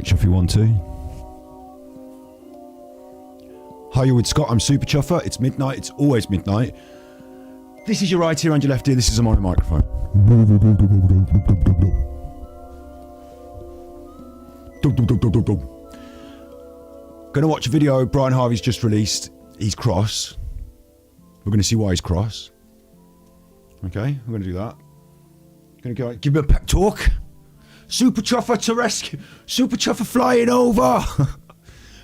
Check Chuffy 1 2. Hi, you're with Scott. I'm Super Chuffer. It's midnight. It's always midnight. This is your right ear and your left ear. This is a mono microphone. Gonna watch a video Brian Harvey's just released. He's cross. We're gonna see why he's cross. Okay, we're gonna do that. Gonna go give him a pep talk. Super Chuffer to rescue. Super Chuffer flying over.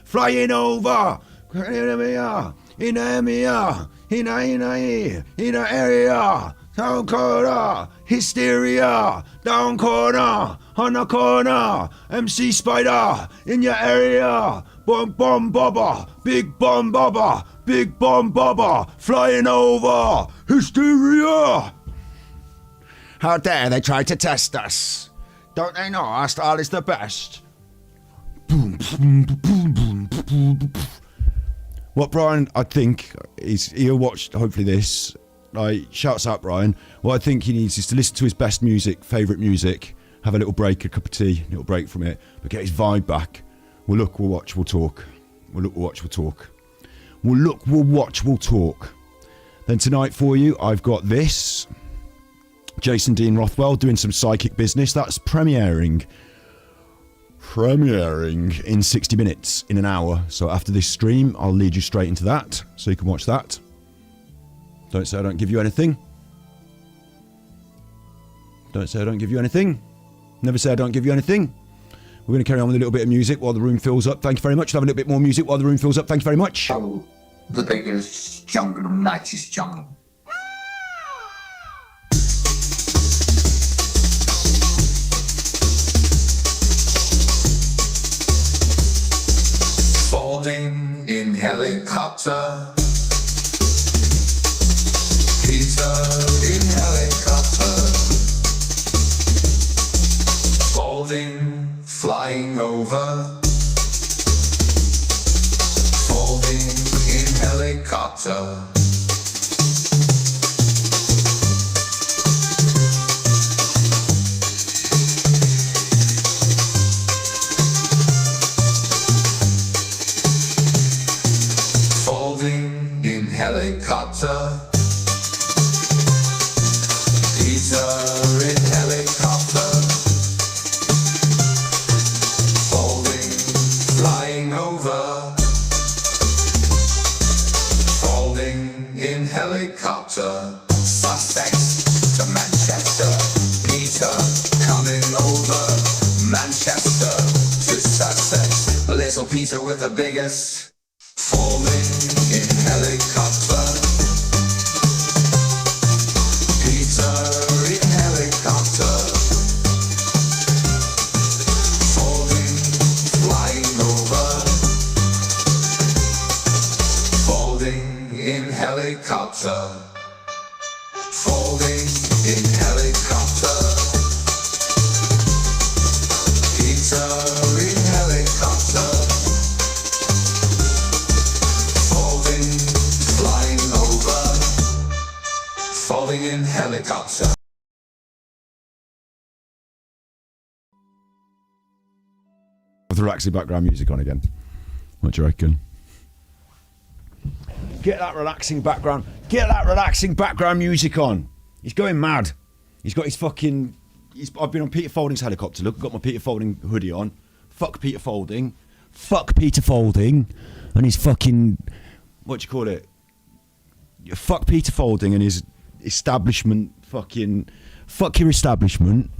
Flying over. In the area. Down corner. Hysteria. Down corner. On the corner. MC Spider. In your area. Bomb bomb bobber. Big bomb bobber. Big bomb bobber. Flying over. Hysteria. How dare they try to test us? Don't they know our style is the best? Boom, boom, boom, boom, boom, boom. What Brian, I think, is he'll watch hopefully this. Like, shouts out Brian. What I think he needs is to listen to his best music, favourite music, have a little break, a cup of tea, a little break from it, but get his vibe back. We'll look, we'll watch, we'll talk. We'll look, we'll watch, we'll talk. We'll look, we'll watch, we'll talk. Then tonight for you, I've got this. Jason Dean Rothwell doing some psychic business. That's premiering in 60 minutes, in an hour. So after this stream, I'll lead you straight into that, so you can watch that. Don't say I don't give you anything. Don't say I don't give you anything. Never say I don't give you anything. We're going to carry on with a little bit of music while the room fills up. Thank you very much. We'll have a little bit more music while the room fills up. Thank you very much. Oh, the biggest jungle, nicest jungle. Falling in helicopter. Peter in helicopter. Falling, flying over. Falling in helicopter. Helicopter. Peter in helicopter. Falling, flying over. Falling in helicopter. Sussex to Manchester. Peter coming over. Manchester to Sussex. Little Peter with the biggest. Falling in helicopter. Peter in helicopter. Falling, flying over. Falling in helicopter. Falling in helicopter. Peter in helicopter. Falling in helicopter. With relaxing background music on again. What do you reckon? Get that relaxing background music on. He's going mad. He's got his fucking. I've been on Peter Folding's helicopter. Look, I've got my Peter Folding hoodie on. Fuck Peter Folding. Fuck Peter Folding, and his fucking. What do you call it? Fuck Peter Folding and his establishment. Fucking. Fuck your establishment,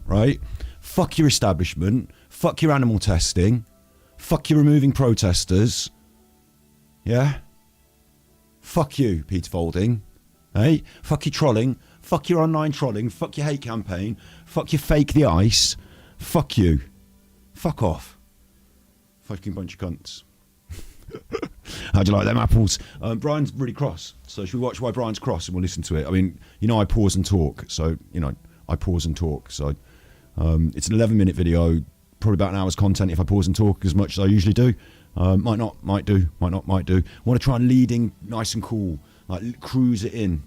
right? Fuck your establishment. Fuck your animal testing. Fuck your removing protesters. Yeah? Fuck you, Peter Folding. Hey? Fuck your trolling. Fuck your online trolling. Fuck your hate campaign. Fuck your fake the ice. Fuck you. Fuck off. Fucking bunch of cunts. How'd you like them apples? Brian's really cross. So should we watch why Brian's cross and we'll listen to it? I mean, you know I pause and talk. So, you know, I pause and talk. So it's an 11-minute video. Probably about an hour's content if I pause and talk as much as I usually do. Might not, might do. Might not, might do. Want to try and leading nice and cool. Like cruise it in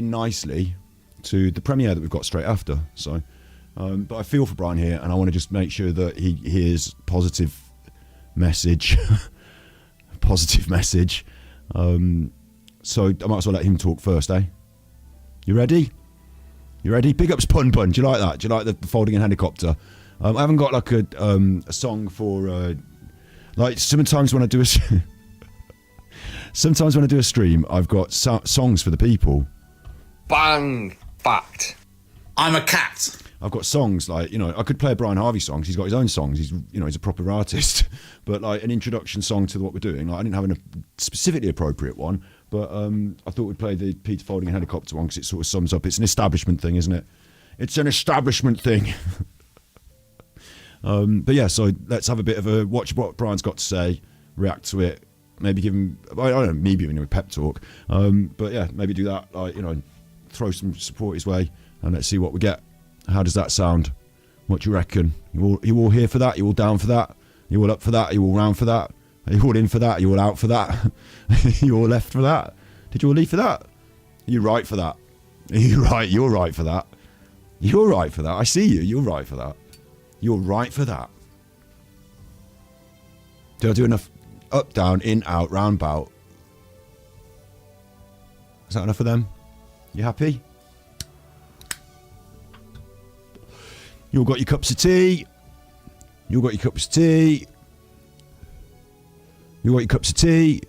nicely to the premiere that we've got straight after. So But I feel for Brian here, and I want to just make sure that he hears positive message. Positive message. So I might as well let him talk first, eh? You ready? You ready? Big ups Pun Pun. Do you like that? Do you like the folding in helicopter? I haven't got like a song for like sometimes when I do a sometimes when I do a stream, I've got songs for the people. Bang! Fact. I'm a cat. I've got songs like, you know, I could play a Brian Harvey songs. He's got his own songs. He's, you know, he's a proper artist. But like an introduction song to what we're doing. Like I didn't have a specifically appropriate one, but I thought we'd play the Peter Folding and helicopter one because it sort of sums up. It's an establishment thing, isn't it? It's an establishment thing. But yeah, so let's have a bit of a watch what Brian's got to say, react to it, maybe give him, I don't know, maybe giving him a pep talk. But yeah, maybe do that, like, you know, throw some support his way and let's see what we get. How does that sound? What do you reckon? You all here for that? You all down for that? You all up for that? You all round for that? Are you all in for that? Are you all out for that? You all left for that? Did you all leave for that? Are you right for that? Are you right? You're right for that. You're right for that. I see you. You're right for that. You're right for that. Did I do enough? Up, down, in, out, round, bout. Is that enough for them? You happy? You all got your cups of tea. You all got your cups of tea. You all got your cups of tea.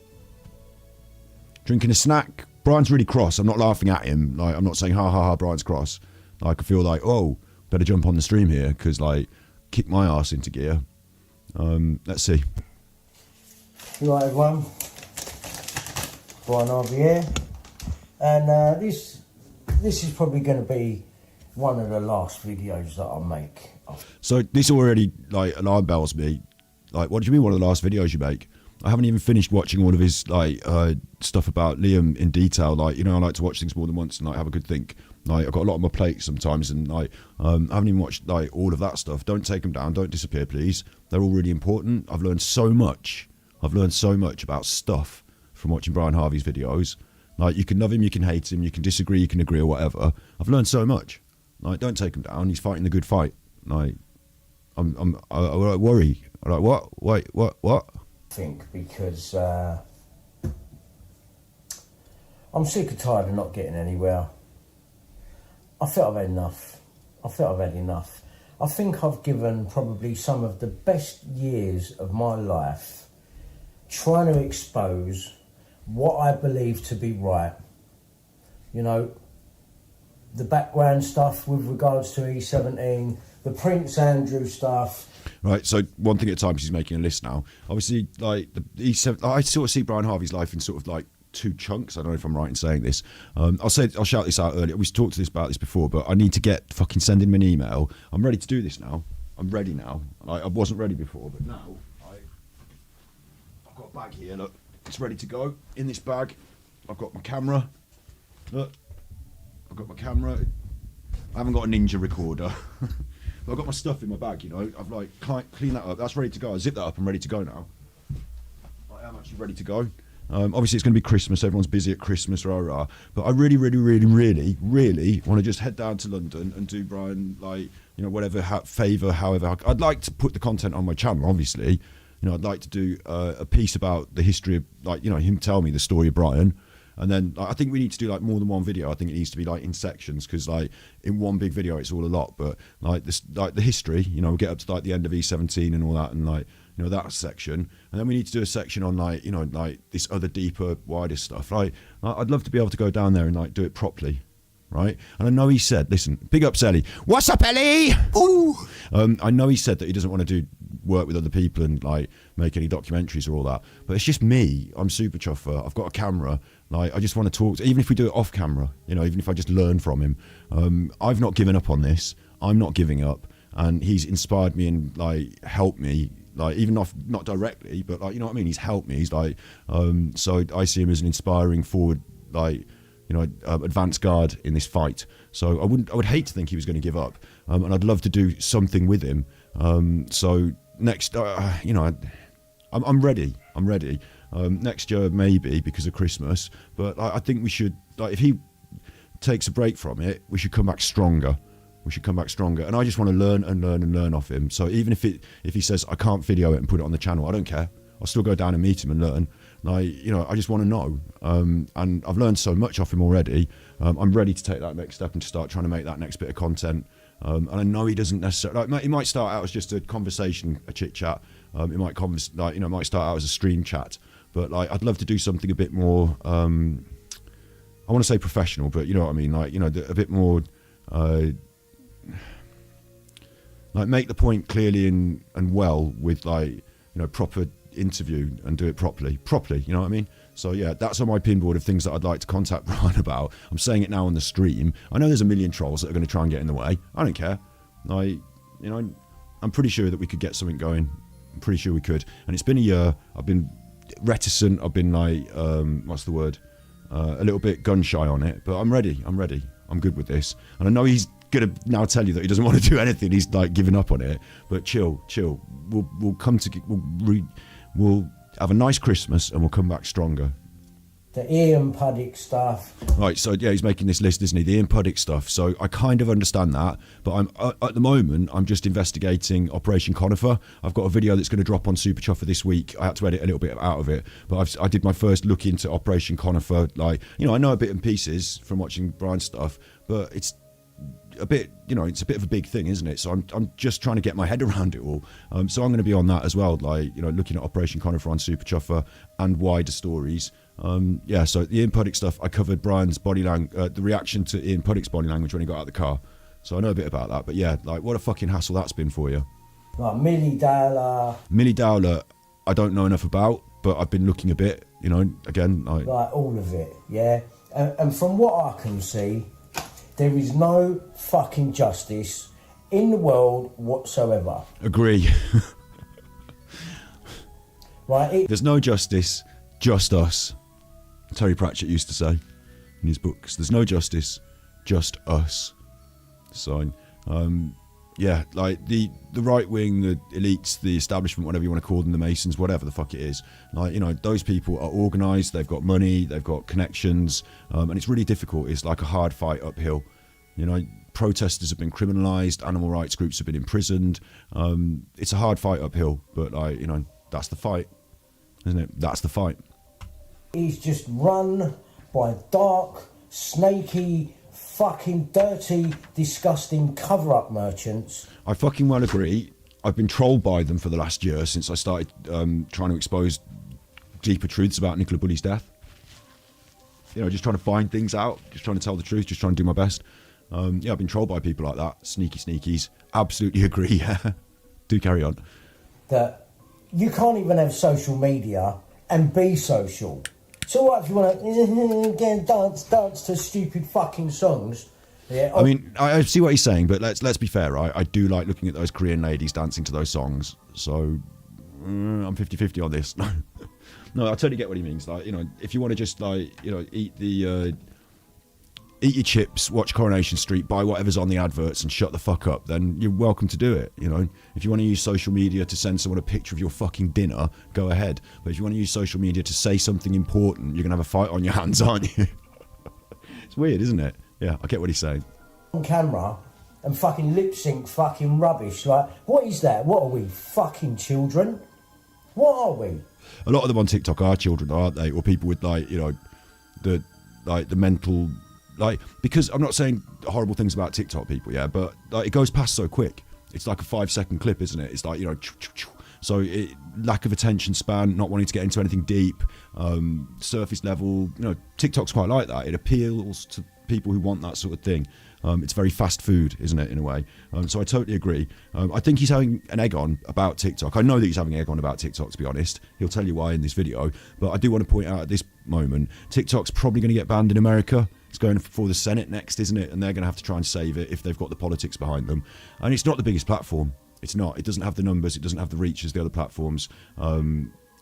Drinking a snack. Brian's really cross. I'm not laughing at him. Like, I'm not saying ha ha ha. Brian's cross. Like, I feel like, oh, better jump on the stream here because like kick my ass into gear. Let's see. You right, everyone? Brian Harvey here, and this is probably going to be one of the last videos that I'll make. So this already like alarm bells me. Like, what do you mean one of the last videos you make? I haven't even finished watching all of his like stuff about Liam in detail. Like, you know, I like to watch things more than once and like have a good think. Like, I've got a lot on my plate sometimes, and like I haven't even watched like all of that stuff. Don't take them down. Don't disappear, please. They're all really important. I've learned so much. I've learned so much about stuff from watching Brian Harvey's videos. Like, you can love him, you can hate him, you can disagree, you can agree, or whatever. I've learned so much. Like, don't take him down. He's fighting the good fight. Like, I worry. I'm like, what? Wait, what? I think because I'm sick and tired of not getting anywhere. I feel I've had enough. I think I've given probably some of the best years of my life trying to expose what I believe to be right. You know, the background stuff with regards to E17, the Prince Andrew stuff. Right, so one thing at a time, 'cause he's making a list now. Obviously, like the E7, I sort of see Brian Harvey's life in sort of like two chunks. I don't know if I'm right in saying this. I'll shout this out earlier. We talked about this before, but I need to send him an email. I'm ready to do this now. I'm ready now. I wasn't ready before, but now I've got a bag here. Look, it's ready to go. In this bag, I've got my camera. Look, I've got my camera. I haven't got a ninja recorder. But I've got my stuff in my bag, you know. I've like cleaned that up. That's ready to go. I zip that up. I'm ready to go now. I am actually ready to go. Obviously, it's going to be Christmas. Everyone's busy at Christmas, rah rah. But I really want to just head down to London and do Brian, like, you know, whatever favour, however. I'd like to put the content on my channel, obviously. You know, I'd like to do a piece about the history of, like, you know, him tell me the story of Brian. And then like, I think we need to do like more than one video. I think it needs to be like in sections, because like in one big video it's all a lot. But like this, like the history, you know, we'll get up to like the end of E17 and all that, and like, you know, that section. And then we need to do a section on like, you know, like this other deeper, wider stuff. Like I'd love to be able to go down there and like do it properly. Right, and I know he said, listen, big up Ellie. What's up, Ellie? Ooh. I know he said that he doesn't want to do work with other people and like make any documentaries or all that, but it's just me. I'm super chuffer. I've got a camera. Like, I just want to talk, even if we do it off camera, you know, even if I just learn from him. I've not given up on this. I'm not giving up, and he's inspired me and like helped me. Like, even not directly, but like, you know what I mean. He's helped me. He's like, so I see him as an inspiring forward, like, you know, advance guard in this fight. So I would hate to think he was going to give up, and I'd love to do something with him. So next, you know, I'm ready. Next year maybe, because of Christmas, but I think we should, like, if he takes a break from it, we should come back stronger. We should come back stronger. And I just want to learn and learn and learn off him. So even if he says I can't video it and put it on the channel, I don't care. I'll still go down and meet him and learn. I just want to know. And I've learned so much off him already. I'm ready to take that next step and to start trying to make that next bit of content. And I know he doesn't necessarily, he might start out as just a conversation, a chit chat. It might might start out as a stream chat. But I'd love to do something a bit more. I want to say professional, but you know what I mean. A bit more. Make the point clearly and well with proper interview and do it properly, you know what I mean? So yeah, that's on my pinboard of things that I'd like to contact Brian about. I'm saying it now on the stream. I know there's a million trolls that are going to try and get in the way. I don't care. I'm pretty sure that we could get something going. I'm pretty sure we could. And it's been a year. I've been reticent. I've been what's the word? A little bit gun shy on it, but I'm ready. I'm good with this. And I know he's gonna now tell you that he doesn't want to do anything. He's giving up on it. But chill. We'll come to. We'll have a nice Christmas and we'll come back stronger. The Ian Puddick stuff. Right, so yeah, he's making this list, isn't he? The Ian Puddick stuff. So I kind of understand that, but I'm at the moment I'm just investigating Operation Conifer. I've got a video that's going to drop on Super Chuffer this week. I had to edit a little bit out of it, but I did my first look into Operation Conifer. I know a bit in pieces from watching Brian's stuff, but it's a bit, it's a bit of a big thing, isn't it? So I'm just trying to get my head around it all. So I'm going to be on that as well, looking at Operation Conifer on Super Chuffer and wider stories. So the Ian Puddick stuff, I covered Brian's body language, the reaction to Ian Puddick's body language when he got out of the car. So I know a bit about that. But yeah, what a fucking hassle that's been for you. Millie Dowler, I don't know enough about, but I've been looking a bit, again. All of it, yeah. And from what I can see, there is no fucking justice in the world whatsoever. Agree. Right? There's no justice, just us. Terry Pratchett used to say in his books, there's no justice, just us. So, the right wing, the elites, the establishment, whatever you want to call them, the Masons, whatever the fuck it is. Those people are organised, they've got money, they've got connections, and it's really difficult. It's like a hard fight uphill. Protesters have been criminalised, animal rights groups have been imprisoned. It's a hard fight uphill, but that's the fight, isn't it? That's the fight. He's just run by dark, snaky, fucking dirty, disgusting cover-up merchants. I fucking well agree. I've been trolled by them for the last year since I started trying to expose deeper truths about Nicola Bulley's death. Just trying to find things out, just trying to tell the truth, just trying to do my best. I've been trolled by people like that. Sneaky sneakies. Absolutely agree. Do carry on. That you can't even have social media and be social. So what if you want to dance to stupid fucking songs? Yeah. I mean, I see what he's saying, but let's be fair, right? I do like looking at those Korean ladies dancing to those songs. So I'm 50-50 on this. No, I totally get what he means. If you want to just eat your chips, watch Coronation Street, buy whatever's on the adverts and shut the fuck up, then you're welcome to do it. If you want to use social media to send someone a picture of your fucking dinner, go ahead. But if you want to use social media to say something important, you're going to have a fight on your hands, aren't you? It's weird, isn't it? Yeah, I get what he's saying. On camera and fucking lip sync fucking rubbish. What is that? What are we, fucking children? What are we? A lot of them on TikTok are children, aren't they? Or people with the mental... because I'm not saying horrible things about TikTok people, yeah, but it goes past so quick. It's like a 5-second clip, isn't it? It's so lack of attention span, not wanting to get into anything deep, surface level. TikTok's quite like that. It appeals to people who want that sort of thing. It's very fast food, isn't it, in a way? So I totally agree. I think he's having an egg on about TikTok. I know that he's having an egg on about TikTok, to be honest. He'll tell you why in this video. But I do want to point out at this moment, TikTok's probably going to get banned in America. It's going for the Senate next, isn't it? And they're going to have to try and save it if they've got the politics behind them. And it's not the biggest platform. It's not. It doesn't have the numbers. It doesn't have the reach as the other platforms.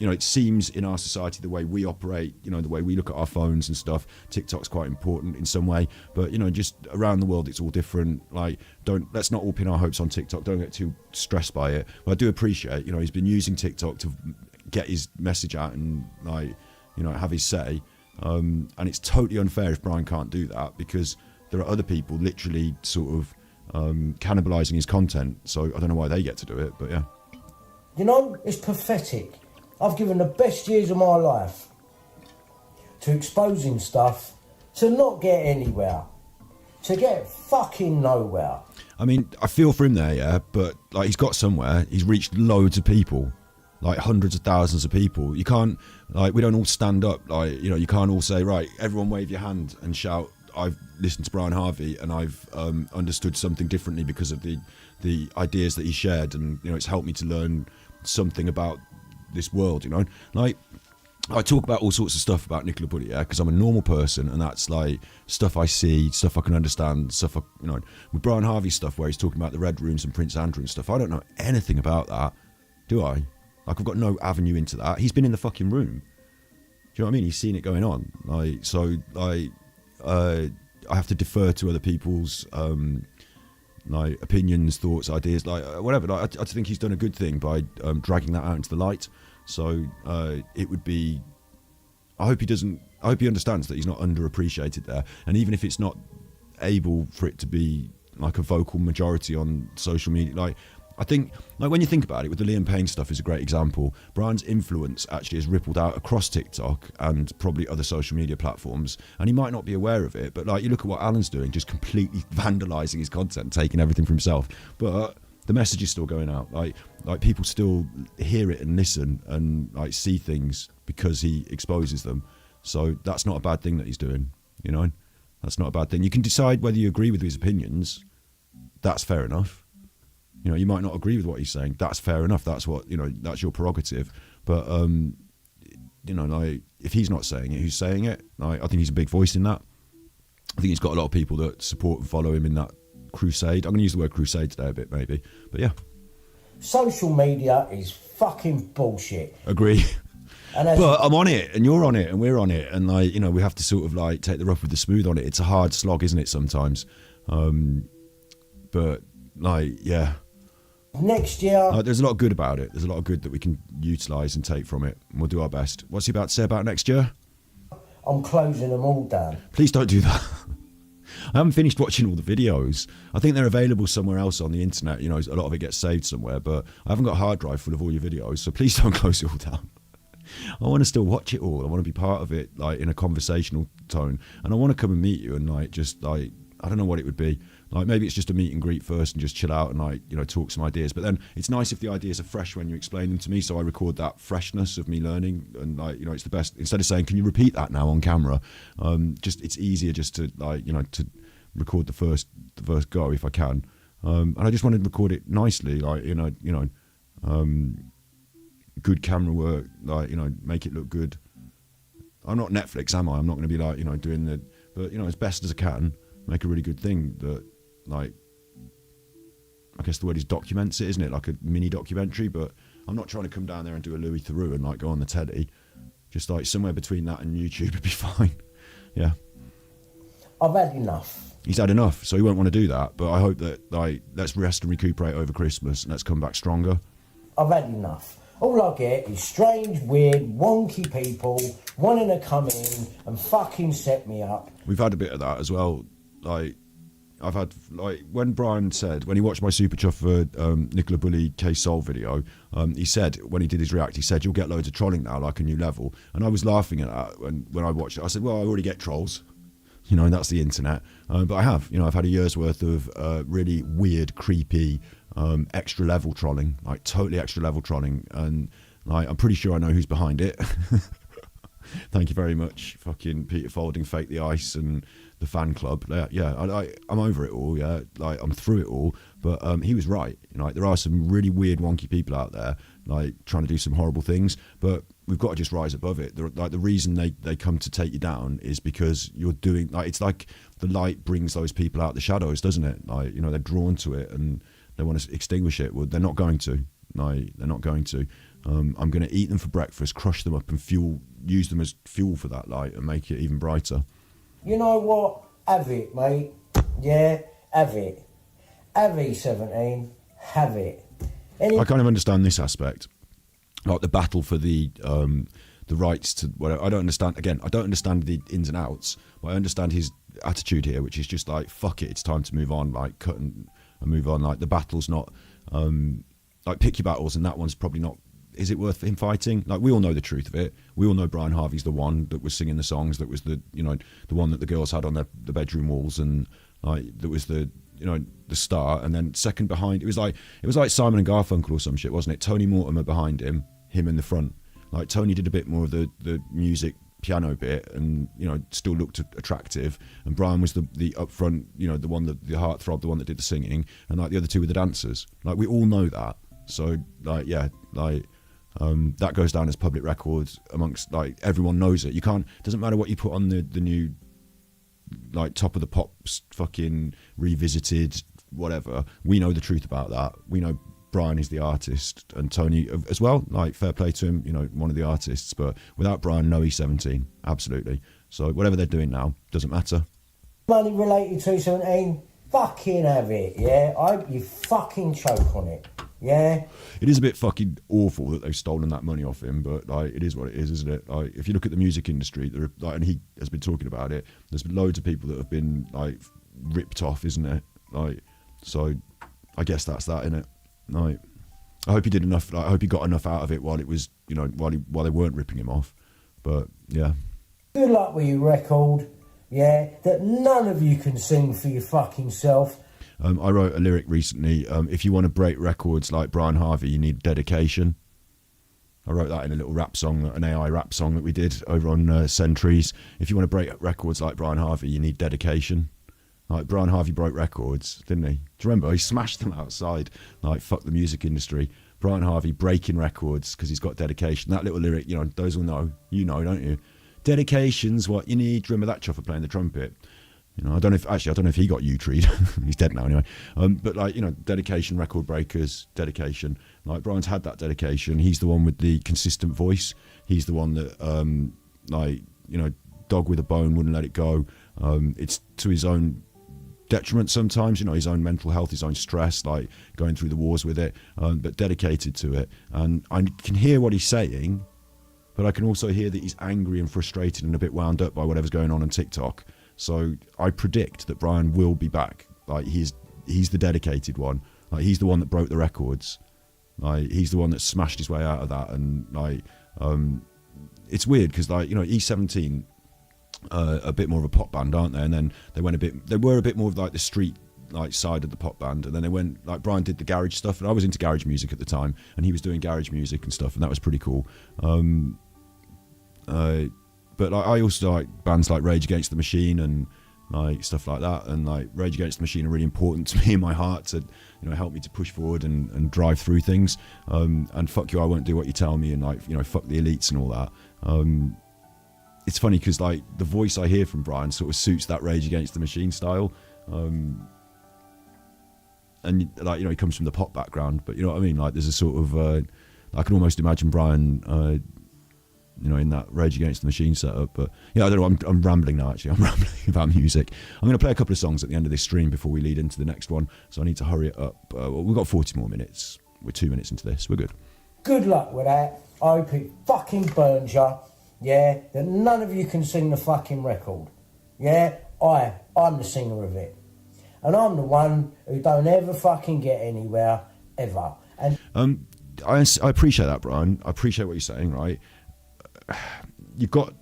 It seems in our society, the way we operate, the way we look at our phones and stuff, TikTok's quite important in some way. But, just around the world, it's all different. Let's not all pin our hopes on TikTok. Don't get too stressed by it. But I do appreciate, he's been using TikTok to get his message out and, have his say. And it's totally unfair if Brian can't do that, because there are other people literally sort of cannibalising his content. So I don't know why they get to do it, but yeah. You know, it's pathetic. I've given the best years of my life to exposing stuff, to not get anywhere, to get fucking nowhere. I mean, I feel for him there, yeah, but like he's got somewhere. He's reached loads of people, like hundreds of thousands of people. You can't, like, we don't all stand up, like, you know, you can't all say, right, everyone wave your hand and shout, I've listened to Brian Harvey and I've understood something differently because of the ideas that he shared, and you know, it's helped me to learn something about this world, you know. Like, I talk about all sorts of stuff about Nicola Bulley, yeah, because I'm a normal person, and that's like stuff I see, stuff I can understand, stuff I, you know, with Brian Harvey's stuff where he's talking about the Red Rooms and Prince Andrew and stuff. I don't know anything about that, do I? Like, I've got no avenue into that. He's been in the fucking room. Do you know what I mean? He's seen it going on. Like, so I have to defer to other people's like opinions, thoughts, ideas, like whatever. Like, I think he's done a good thing by dragging that out into the light. So it would be, I hope he understands that he's not underappreciated there, and even if it's not able for it to be like a vocal majority on social media, like I think, like when you think about it, with the Liam Payne stuff is a great example. Brian's influence actually has rippled out across TikTok and probably other social media platforms, and he might not be aware of it, but like you look at what Alan's doing, just completely vandalising his content, taking everything for himself, but the message is still going out. Like people still hear it and listen and like see things because he exposes them. So that's not a bad thing that he's doing, you know. That's not a bad thing. You can decide whether you agree with his opinions. That's fair enough. You know, you might not agree with what he's saying. That's fair enough. That's what, you know, that's your prerogative. But you know, like if he's not saying it, who's saying it? Like, I think he's a big voice in that. I think he's got a lot of people that support and follow him in that crusade. I'm going to use the word crusade today a bit, maybe, but yeah. Social media is fucking bullshit. Agree. And but I'm on it, and you're on it, and we're on it, and like, you know, we have to sort of like take the rough with the smooth on it. It's a hard slog, isn't it, sometimes? But like, yeah. Next year, there's a lot of good about it. There's a lot of good that we can utilise and take from it, and we'll do our best. What's he about to say about next year? I'm closing them all down. Please don't do that. I haven't finished watching all the videos. I think they're available somewhere else on the internet. You know, a lot of it gets saved somewhere, but I haven't got a hard drive full of all your videos, so please don't close it all down. I want to still watch it all. I want to be part of it, like in a conversational tone, and I want to come and meet you and like just like, I don't know what it would be. Like maybe it's just a meet and greet first and just chill out and like, you know, talk some ideas. But then it's nice if the ideas are fresh when you explain them to me, so I record that freshness of me learning, and like, you know, it's the best. Instead of saying, can you repeat that now on camera? Just it's easier just to like, you know, to record the first go if I can. And I just wanted to record it nicely, like, you know, good camera work, like, you know, make it look good. I'm not Netflix, am I? I'm not going to be like, you know, doing the, but you know, as best as I can, make a really good thing that, like, I guess the word is documents it, isn't it? Like a mini documentary, but I'm not trying to come down there and do a Louis Theroux and like go on the telly. Just like somewhere between that and YouTube would be fine. Yeah. I've had enough. He's had enough, so he won't want to do that. But I hope that, like, let's rest and recuperate over Christmas and let's come back stronger. I've had enough. All I get is strange, weird, wonky people wanting to come in and fucking set me up. We've had a bit of that as well. Like, I've had, like, when Brian said, when he watched my Super Chuff for Nicola Bulley K-Soul video, he said, when he did his react, he said, you'll get loads of trolling now, like a new level. And I was laughing at that when I watched it. I said, well, I already get trolls. You know, that's the internet. But I have, you know, I've had a year's worth of really weird, creepy, extra level trolling, like totally extra level trolling. And like, I'm pretty sure I know who's behind it. Thank you very much. Fucking Peter Folding, Fake the Ice, and the fan club. Yeah, I'm over it all. Yeah, like I'm through it all. But he was right. You know, like, there are some really weird, wonky people out there, like trying to do some horrible things. But we've got to just rise above it. Like the reason they come to take you down is because you're doing, like, it's like the light brings those people out of the shadows, doesn't it? Like, you know, they're drawn to it and they want to extinguish it. Well, they're not going to. Like, they're not going to. I'm going to eat them for breakfast, crush them up, and use them as fuel for that light and make it even brighter. You know what? Have it, mate. Yeah, have it. Have E17. Have it. I kind of understand this aspect, like the battle for the rights to. Well, I don't understand. Again, I don't understand the ins and outs, but I understand his attitude here, which is just like, fuck it, it's time to move on. Like, cut and and move on. Like the battle's not, like pick your battles, and that one's probably not. Is it worth him fighting? Like we all know the truth of it. We all know Brian Harvey's the one that was singing the songs. That was the the one that the girls had on the bedroom walls, and like that was the the star. And then second behind, it was like Simon and Garfunkel or some shit, wasn't it? Tony Mortimer behind him in the front. Like Tony did a bit more of the music piano bit, and still looked attractive. And Brian was the up front, the one that the heartthrob, the one that did the singing, and like the other two were the dancers. Like we all know that. So like that goes down as public records amongst like everyone knows it. You can't. Doesn't matter what you put on the new like Top of the Pops fucking revisited whatever. We know the truth about that. We know Brian is the artist, and Tony as well. Like fair play to him, one of the artists. But without Brian, no E17, absolutely. So whatever they're doing now doesn't matter. Money related to E17, fucking have it, yeah. I hope you fucking choke on it. Yeah, it is a bit fucking awful that they've stolen that money off him, but like it is what it is, isn't it? Like if you look at the music industry, there are, like, and he has been talking about it. There's been loads of people that have been like ripped off, isn't it? Like, so I guess that's that, innit? Like, I hope he did enough. Like, I hope he got enough out of it while it was, while they weren't ripping him off. But yeah. Good luck with your record. Yeah, that none of you can sing for your fucking self. I wrote a lyric recently. If you want to break records like Brian Harvey, you need dedication. I wrote that in a little rap song, an AI rap song that we did over on Centuries. If you want to break records like Brian Harvey, you need dedication. Like Brian Harvey broke records, didn't he? Do you remember? He smashed them outside. Like, fuck the music industry. Brian Harvey breaking records because he's got dedication. That little lyric, those will know. You know, don't you? Dedication's what you need. Do you remember that chuffer playing the trumpet? I don't know if he got U-treed. He's dead now anyway. But like, dedication, record breakers, dedication. Like Brian's had that dedication. He's the one with the consistent voice. He's the one that, dog with a bone, wouldn't let it go. It's to his own detriment sometimes, his own mental health, his own stress, like going through the wars with it, but dedicated to it. And I can hear what he's saying, but I can also hear that he's angry and frustrated and a bit wound up by whatever's going on TikTok. So I predict that Brian will be back. Like he's the dedicated one. Like he's the one that broke the records. Like he's the one that smashed his way out of that. And like it's weird because like E17 a bit more of a pop band, aren't they? And then they were a bit more of like the street like side of the pop band, and then they went like Brian did the garage stuff, and I was into garage music at the time, and he was doing garage music and stuff, and that was pretty cool. But like, I also like bands like Rage Against the Machine and like stuff like that, and like Rage Against the Machine are really important to me in my heart to help me to push forward and drive through things. And fuck you, I won't do what you tell me, and like fuck the elites and all that. It's funny because like the voice I hear from Brian sort of suits that Rage Against the Machine style, and like he comes from the pop background, but you know what I mean. Like there's a sort of I can almost imagine Brian. In that Rage Against the Machine setup. But yeah, I don't know, I'm rambling now actually. I'm rambling about music. I'm going to play a couple of songs at the end of this stream before we lead into the next one, so I need to hurry it up. We've got 40 more minutes. We're 2 minutes into this. We're good. Good luck with that. I hope it fucking burns you. Yeah, that none of you can sing the fucking record. Yeah, I'm the singer of it. And I'm the one who don't ever fucking get anywhere, ever. And I appreciate that, Brian. I appreciate what you're saying, right? You've got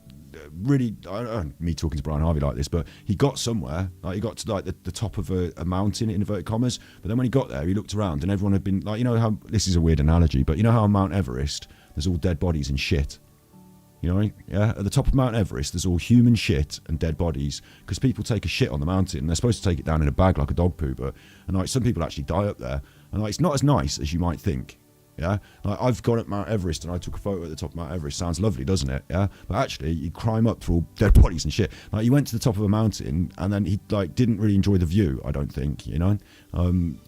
really, I don't know, me talking to Brian Harvey like this, but he got somewhere. Like he got to like the top of a mountain in inverted commas, but then when he got there, he looked around and everyone had been like, how this is a weird analogy, but how on Mount Everest there's all dead bodies and shit. Yeah, at the top of Mount Everest there's all human shit and dead bodies because people take a shit on the mountain. They're supposed to take it down in a bag like a dog poo, and like some people actually die up there, and like it's not as nice as you might think. Yeah, like I've gone up Mount Everest and I took a photo at the top of Mount Everest. Sounds lovely, doesn't it? Yeah, but actually you climb up through all dead bodies and shit. Like he went to the top of a mountain and then he like didn't really enjoy the view, I don't think,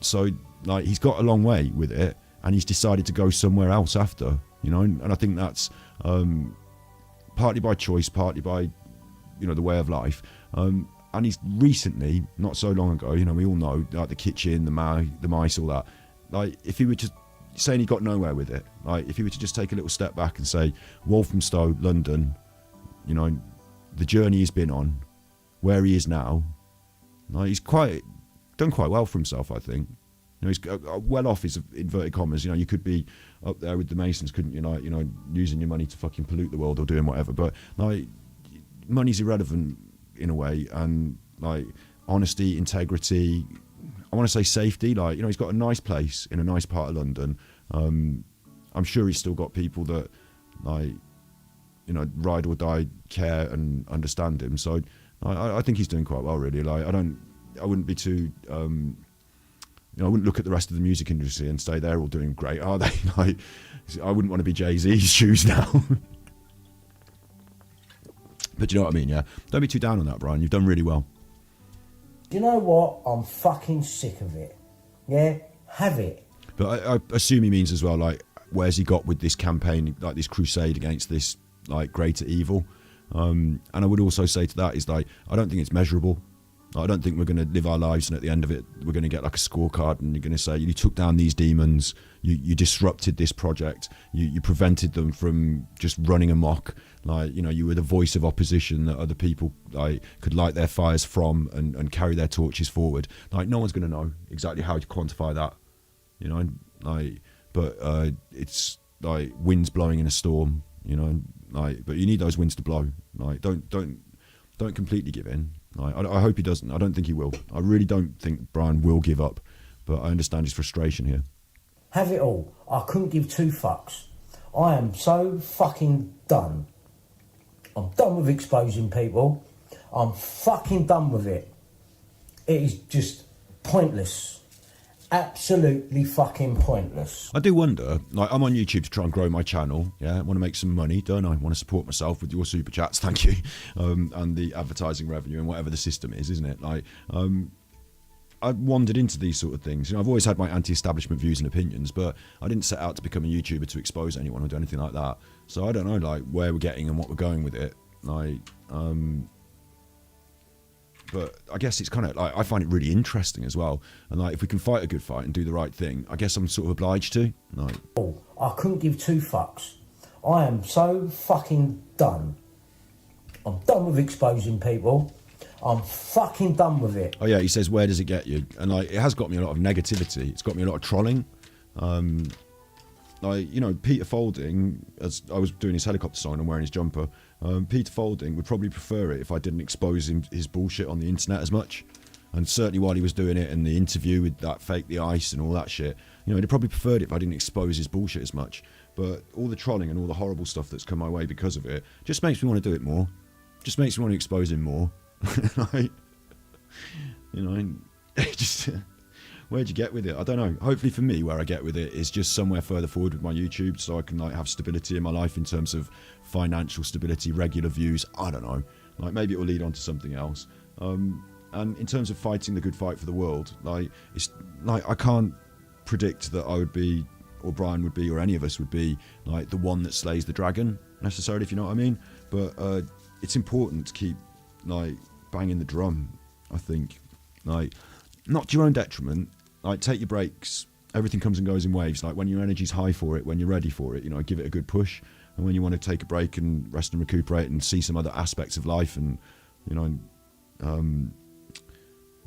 so like he's got a long way with it and he's decided to go somewhere else after, and I think that's partly by choice, partly by the way of life, and he's recently, not so long ago, we all know, like the kitchen, the mice, all that, like if he were just saying he got nowhere with it, like if he were to just take a little step back and say Walthamstow, London, the journey he's been on, where he is now, like he's done quite well for himself, I think. You know, he's well off his inverted commas. You know, you could be up there with the Masons, couldn't you? Like, you know, using your money to fucking pollute the world or doing whatever. But like, money's irrelevant in a way, and like honesty, integrity. I want to say safety. Like, you know, he's got a nice place in a nice part of London. I'm sure he's still got people that, like, you know, ride or die, care and understand him. So I think he's doing quite well, really. Like, I wouldn't be too, you know, I wouldn't look at the rest of the music industry and say they're all doing great, are they? Like, I wouldn't want to be Jay-Z's shoes now. But you know what I mean, yeah? Don't be too down on that, Brian. You've done really well. You know what? I'm fucking sick of it. Yeah? Have it. But I assume he means as well, like, where's he got with this campaign, like this crusade against this, like, greater evil? And I would also say to that is, like, I don't think it's measurable. I don't think we're going to live our lives and at the end of it we're going to get like a scorecard and you're going to say you took down these demons, you disrupted this project, you prevented them from just running amok, like, you know, you were the voice of opposition that other people like could light their fires from and carry their torches forward. Like, no one's going to know exactly how to quantify that, you know, like, but it's like winds blowing in a storm, you know, like, but you need those winds to blow. Like, don't completely give in. I hope he doesn't. I don't think he will. I really don't think Brian will give up, but I understand his frustration here. Have it all. I couldn't give two fucks. I am so fucking done. I'm done with exposing people. I'm fucking done with it. It is just pointless. Absolutely fucking pointless. I do wonder, like, I'm on YouTube to try and grow my channel, yeah, I want to make some money, don't I? Want to support myself with your super chats, thank you, and the advertising revenue and whatever the system is, isn't it? Like, I've wandered into these sort of things. You know, I've always had my anti-establishment views and opinions, but I didn't set out to become a YouTuber to expose anyone or do anything like that. So I don't know, like, where we're getting and what we're going with it. Like, but I guess it's kind of like, I find it really interesting as well. And like, if we can fight a good fight and do the right thing, I guess I'm sort of obliged to. Like, I couldn't give two fucks. I am so fucking done. I'm done with exposing people. I'm fucking done with it. Oh yeah, he says, where does it get you? And like, it has got me a lot of negativity. It's got me a lot of trolling. Like, you know, Peter Folding, as I was doing his helicopter sign and wearing his jumper, Peter Folding would probably prefer it if I didn't expose his bullshit on the internet as much. And certainly while he was doing it in the interview with that fake the ice and all that shit, you know, he'd probably preferred it if I didn't expose his bullshit as much. But all the trolling and all the horrible stuff that's come my way because of it just makes me want to do it more. Just makes me want to expose him more. Like, you know, just... Where'd you get with it? I don't know. Hopefully for me, where I get with it is just somewhere further forward with my YouTube, so I can like have stability in my life in terms of financial stability, regular views. I don't know. Like, maybe it will lead on to something else. And in terms of fighting the good fight for the world, like, it's like I can't predict that I would be, or Brian would be, or any of us would be like the one that slays the dragon necessarily, if you know what I mean. But it's important to keep like banging the drum. I think, like, not to your own detriment. Like, take your breaks. Everything comes and goes in waves. Like, when your energy's high for it, when you're ready for it, you know, give it a good push. And when you want to take a break and rest and recuperate and see some other aspects of life and, you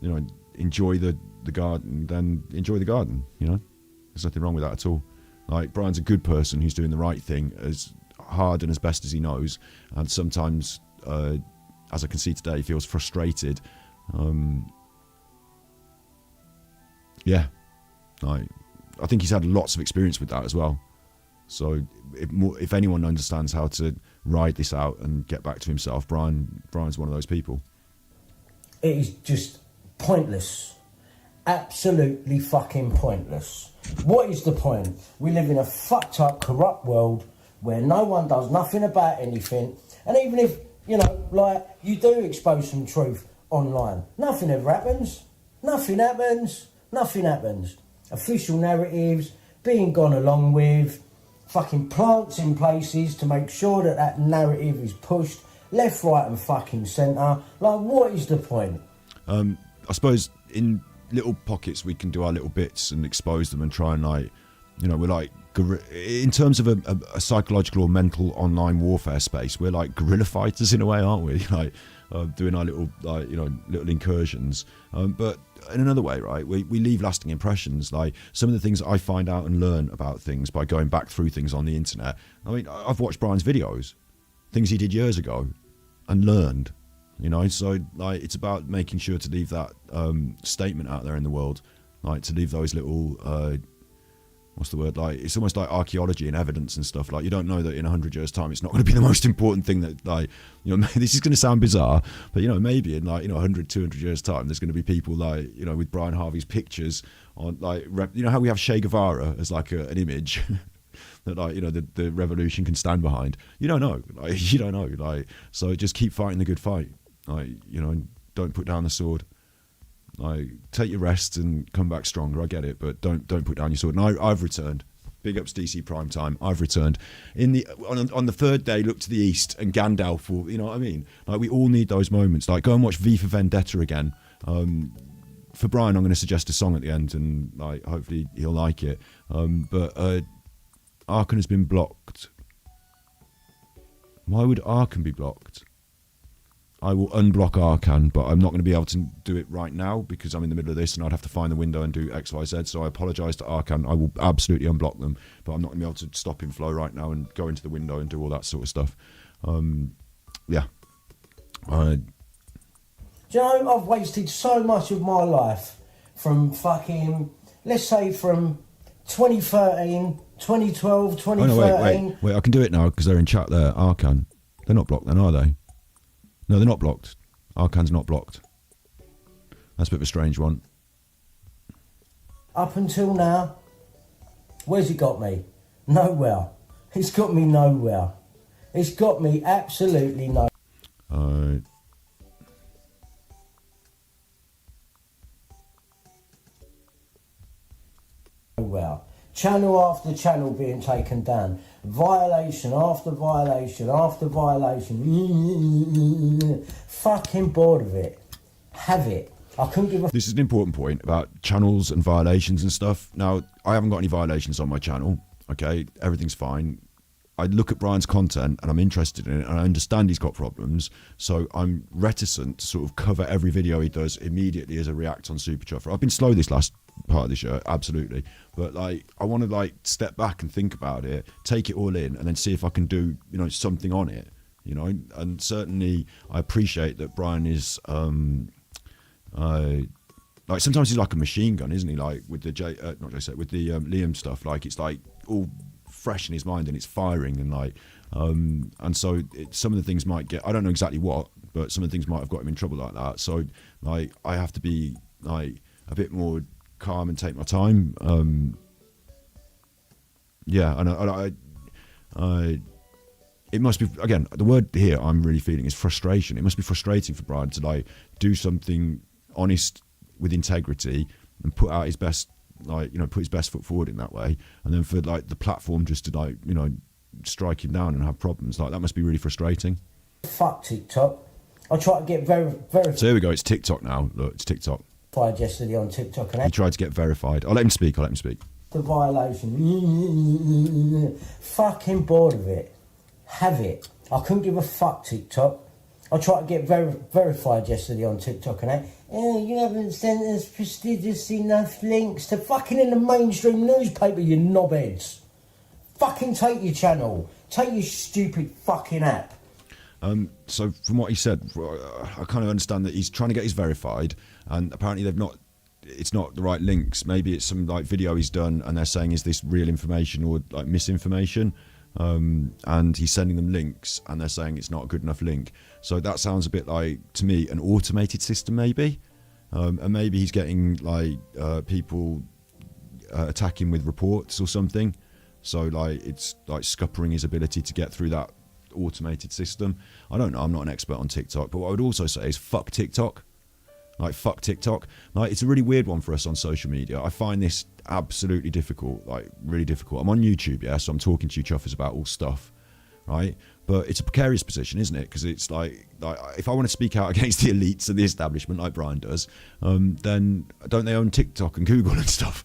know, enjoy the garden, then enjoy the garden, you know. There's nothing wrong with that at all. Like, Brian's a good person who's doing the right thing as hard and as best as he knows. And sometimes, as I can see today, he feels frustrated. Yeah, like, I think he's had lots of experience with that as well. So if anyone understands how to ride this out and get back to himself, Brian's one of those people. It is just pointless. Absolutely fucking pointless. What is the point? We live in a fucked up, corrupt world where no one does nothing about anything. And even if, you know, like, you do expose some truth online, nothing ever happens. Nothing happens. Nothing happens. Official narratives being gone along with, fucking plants in places to make sure that that narrative is pushed left, right and fucking centre. Like, what is the point? I suppose in little pockets we can do our little bits and expose them and try and, like, You know, we're like, in terms of a psychological or mental online warfare space, we're like guerrilla fighters in a way, aren't we? Like doing our little, like, you know, little incursions. But in another way, right, we leave lasting impressions. Like some of the things I find out and learn about things by going back through things on the internet. I mean, I've watched Brian's videos, things he did years ago, and learned. You know, so like it's about making sure to leave that statement out there in the world, like to leave those little. What's the word? Like it's almost like archaeology and evidence and stuff. Like you don't know that in 100 years' time, it's not going to be the most important thing that, like, you know, this is going to sound bizarre, but you know, maybe in like, you know, 100, 200 years' time, there's going to be people like, you know, with Brian Harvey's pictures on, like, you know how we have Che Guevara as like an image that, like, you know, the revolution can stand behind. You don't know, like, you don't know, like, so just keep fighting the good fight, like, you know, and don't put down the sword. Like, take your rest and come back stronger. I get it, but don't put down your sword. And I've returned. Big ups DC Prime Time. I've returned. On the third day, look to the east and Gandalf. Will, you know what I mean? Like we all need those moments. Like go and watch V for Vendetta again. For Brian, I'm going to suggest a song at the end, and like hopefully he'll like it. But Arkan has been blocked. Why would Arkan be blocked? I will unblock Arkan, but I'm not going to be able to do it right now because I'm in the middle of this and I'd have to find the window and do X, Y, Z. So I apologise to Arkan. I will absolutely unblock them, but I'm not going to be able to stop in flow right now and go into the window and do all that sort of stuff. Yeah. Do you know, I've wasted so much of my life from fucking, let's say from 2013, 2012, 2013. Oh, no, wait, I can do it now because they're in chat there. Arkan. They're not blocked then, are they? No, they're not blocked. Arkan's not blocked. That's a bit of a strange one. Up until now, where's it got me? Nowhere. It's got me nowhere. It's got me absolutely nowhere. Nowhere. Channel after channel being taken down. Violation after violation after violation. Fucking bored of it. Have it. I couldn't give a... This is an important point about channels and violations and stuff. Now, I haven't got any violations on my channel. Okay, everything's fine. I look at Brian's content and I'm interested in it and I understand he's got problems. So I'm reticent to sort of cover every video he does immediately as a react on Super Chuffer. I've been slow this last part of the show, absolutely. But like, I want to like step back and think about it, take it all in and then see if I can do, you know, something on it, you know. And certainly I appreciate that Brian is, like sometimes he's like a machine gun, isn't he? Like with the with the Liam stuff, like it's like all fresh in his mind and it's firing and like and so some of the things might get, I don't know exactly what, but some of the things might have got him in trouble like that. So like I have to be like a bit more calm and take my time. Yeah, and I it must be, again, the word here I'm really feeling is frustration. It must be frustrating for Brian to like do something honest with integrity and put out his best, like, you know, put his best foot forward in that way, and then for like the platform just to like, you know, strike him down and have problems like that must be really frustrating. Fuck TikTok. I try to get very So here we go, it's TikTok now. Look, it's TikTok. Yesterday on TikTok and he tried to get verified. I'll let him speak. The violation. Fucking bored of it. Have it. I couldn't give a fuck, TikTok. I tried to get verified yesterday on TikTok and that. Oh, you haven't sent us prestigious enough links to fucking in the mainstream newspaper, you knobheads. Fucking take your channel. Take your stupid fucking app. So from what he said, I kind of understand that he's trying to get his verified, and apparently it's not the right links. Maybe it's some like video he's done, and they're saying, is this real information or like misinformation? And he's sending them links, and they're saying it's not a good enough link. So that sounds a bit like, to me, an automated system maybe. And maybe he's getting like people attacking with reports or something. So like it's like scuppering his ability to get through that automated system. I don't know, I'm not an expert on TikTok, but what I would also say is fuck TikTok. Like fuck TikTok. Like it's a really weird one for us on social media. I find this absolutely difficult, like really difficult. I'm on YouTube, yeah, so I'm talking to you chuffers about all stuff, right? But it's a precarious position, isn't it? Because it's like if I want to speak out against the elites and the establishment like Brian does, then don't they own TikTok and Google and stuff?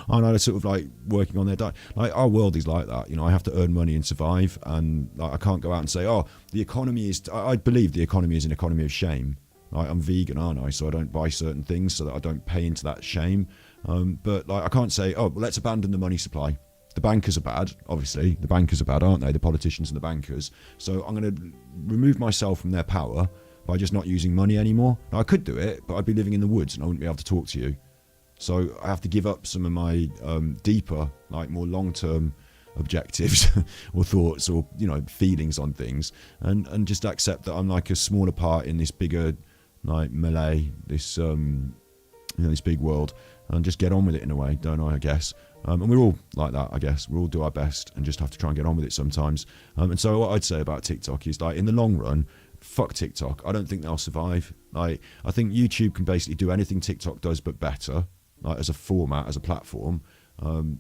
aren't I sort of like working on their diet? Like our world is like that, you know. I have to earn money and survive, and like, I can't go out and say, oh, the economy is. I believe the economy is an economy of shame. Like, I'm vegan, aren't I? So I don't buy certain things so that I don't pay into that shame. But like I can't say, oh, well, let's abandon the money supply. The bankers are bad, obviously. The bankers are bad, aren't they? The politicians and the bankers. So I'm going to remove myself from their power by just not using money anymore. Now, I could do it, but I'd be living in the woods and I wouldn't be able to talk to you. So I have to give up some of my deeper, like more long-term objectives or thoughts or, you know, feelings on things, and just accept that I'm like a smaller part in this bigger, like, melee, this, you know, this big world, and just get on with it in a way, don't I guess. And we're all like that, I guess. We all do our best and just have to try and get on with it sometimes. And so what I'd say about TikTok is, like, in the long run, fuck TikTok. I don't think they'll survive. Like, I think YouTube can basically do anything TikTok does but better, like as a format, as a platform.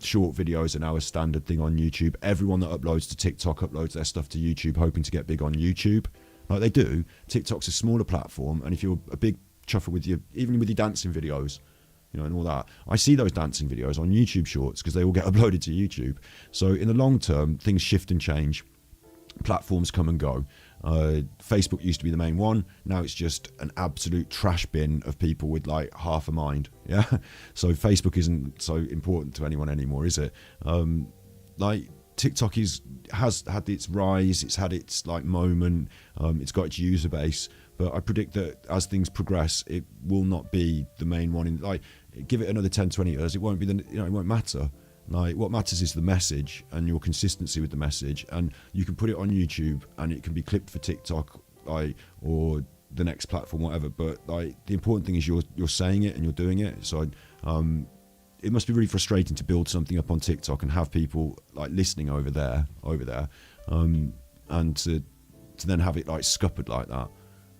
Short videos are now a standard thing on YouTube. Everyone that uploads to TikTok uploads their stuff to YouTube hoping to get big on YouTube. Like they do. TikTok's a smaller platform, and if you're a big chuffer with your, even with your dancing videos, you know, and all that, I see those dancing videos on YouTube Shorts because they all get uploaded to YouTube. So in the long term, things shift and change. Platforms come and go. Facebook used to be the main one. Now it's just an absolute trash bin of people with like half a mind. Yeah. So Facebook isn't so important to anyone anymore, is it? Like TikTok has had its rise. It's had its like moment. It's got its user base. But I predict that as things progress, it will not be the main one. In like, give it another 10, 20 years, it won't be it won't matter. Like, what matters is the message and your consistency with the message, and you can put it on YouTube and it can be clipped for TikTok, like, or the next platform, whatever. But like, the important thing is you're saying it and you're doing it. So it must be really frustrating to build something up on TikTok and have people like listening over there, and to then have it like scuppered like that.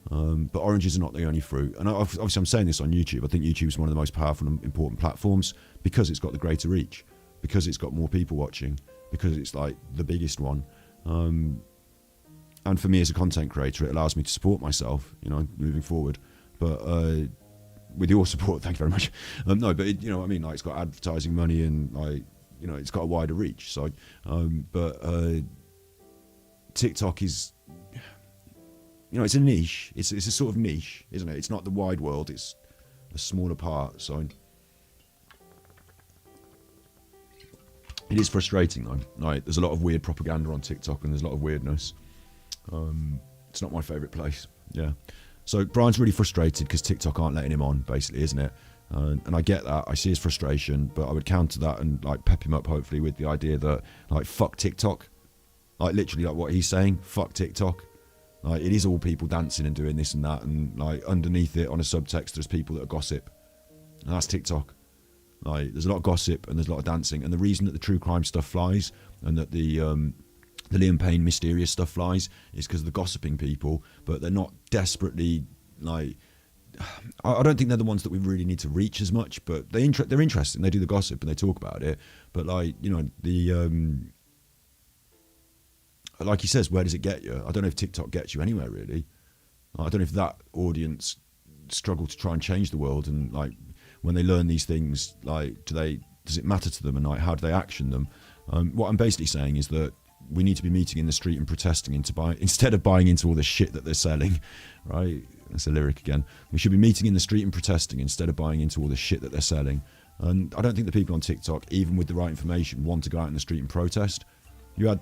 But oranges are not the only fruit, and obviously I'm saying this on YouTube. I think YouTube's one of the most powerful and important platforms because it's got the greater reach, because it's got more people watching, because it's like the biggest one. And for me as a content creator, it allows me to support myself, you know, moving forward. But with your support, thank you very much. No, but you know what I mean, like, it's got advertising money and, like, you know, it's got a wider reach. So, but TikTok is, you know, it's a niche. It's a sort of niche, isn't it? It's not the wide world. It's a smaller part. So it is frustrating though. Like, there's a lot of weird propaganda on TikTok and there's a lot of weirdness. It's not my favourite place. Yeah. So Brian's really frustrated because TikTok aren't letting him on, basically, isn't it? And I get that. I see his frustration, but I would counter that and like pep him up, hopefully, with the idea that, like, fuck TikTok. Like, literally, like what he's saying, fuck TikTok. Like, it is all people dancing and doing this and that, and like underneath it on a subtext there's people that are gossip, and that's TikTok. Like, there's a lot of gossip and there's a lot of dancing, and the reason that the true crime stuff flies and that the Liam Payne mysterious stuff flies is because of the gossiping people, but they're not desperately, like, I don't think they're the ones that we really need to reach as much, but they're interesting. They do the gossip and they talk about it, but, like, you know, the like he says, where does it get you? I don't know if TikTok gets you anywhere, really. I don't know if that audience struggle to try and change the world, and, like, when they learn these things, like, does it matter to them, and, like, how do they action them? What I'm basically saying is that we need to be meeting in the street and protesting instead of buying into all the shit that they're selling, right? That's a lyric again. We should be meeting in the street and protesting instead of buying into all the shit that they're selling. And I don't think the people on TikTok, even with the right information, want to go out in the street and protest. You had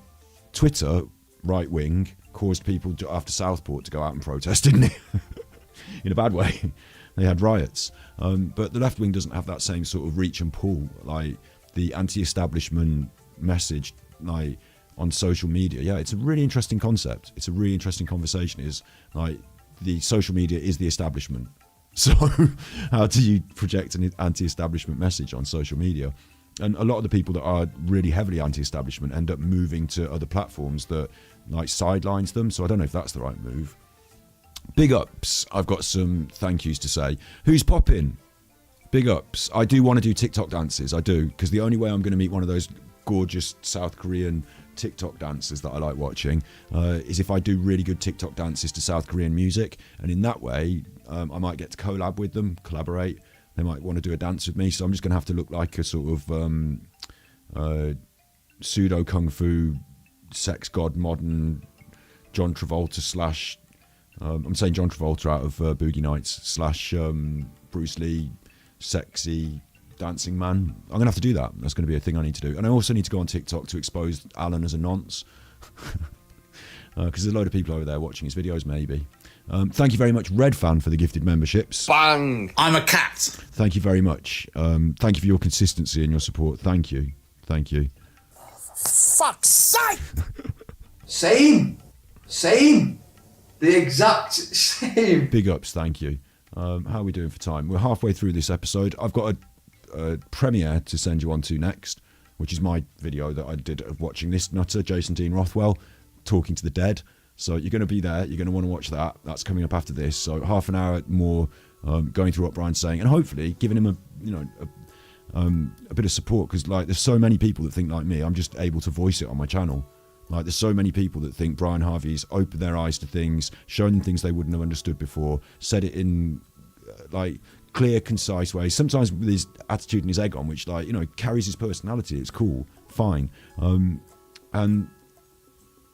Twitter, right wing, caused people after Southport to go out and protest, didn't it? In a bad way. They had riots. But the left wing doesn't have that same sort of reach and pull. Like, the anti-establishment message, like, on social media. Yeah, it's a really interesting concept. It's a really interesting conversation. Is like, the social media is the establishment. So how do you project an anti-establishment message on social media? And a lot of the people that are really heavily anti-establishment end up moving to other platforms that, like, sidelines them. So I don't know if that's the right move. Big ups. I've got some thank yous to say. Who's popping? Big ups. I do want to do TikTok dances. I do, because the only way I'm going to meet one of those gorgeous South Korean TikTok dancers that I like watching is if I do really good TikTok dances to South Korean music, and in that way I might get to collaborate. they might want to do a dance with me. So I'm just going to have to look like a sort of pseudo kung fu sex god modern John Travolta slash I'm saying John Travolta out of Boogie Nights slash Bruce Lee sexy dancing man. I'm gonna have to do that. That's gonna be a thing I need to do. And I also need to go on TikTok to expose Alan as a nonce, because there's a load of people over there watching his videos. Maybe. Thank you very much, Red Fan, for the gifted memberships. Bang! I'm a cat. Thank you very much. Thank you for your consistency and your support. Thank you. Fuck's sake! Same. The exact same. Big ups, thank you. How are we doing for time? We're halfway through this episode. I've got a premiere to send you on to next, which is my video that I did of watching this nutter, Jason Dean Rothwell, talking to the dead. So you're going to be there. You're going to want to watch that. That's coming up after this. So half an hour more, going through what Brian's saying, and hopefully giving him a bit of support, because like there's so many people that think like me. I'm just able to voice it on my channel. Like there's so many people that think Brian Harvey's opened their eyes to things, shown them things they wouldn't have understood before, said it in like clear, concise ways. Sometimes with his attitude and his egg on, which like carries his personality. It's cool, fine, and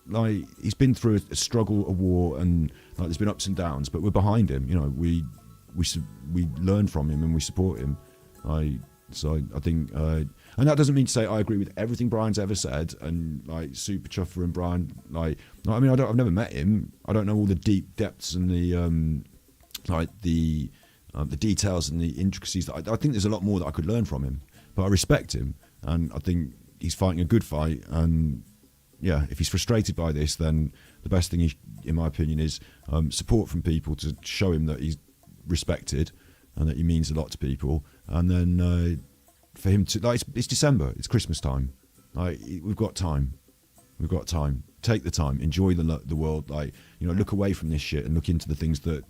like he's been through a struggle, a war, and like there's been ups and downs, but we're behind him. We learn from him and we support him. So I think, and that doesn't mean to say I agree with everything Brian's ever said, and like super chuffer and Brian, I've never met him. I don't know all the deep depths and the details and the intricacies. I think there's a lot more that I could learn from him, but I respect him, and I think he's fighting a good fight. And yeah, if he's frustrated by this, then the best thing, in my opinion, is support from people to show him that he's respected and that he means a lot to people. And then for him to, like, it's December, it's Christmas time. Like, we've got time. Take the time, enjoy the world. Like, look away from this shit and look into the things that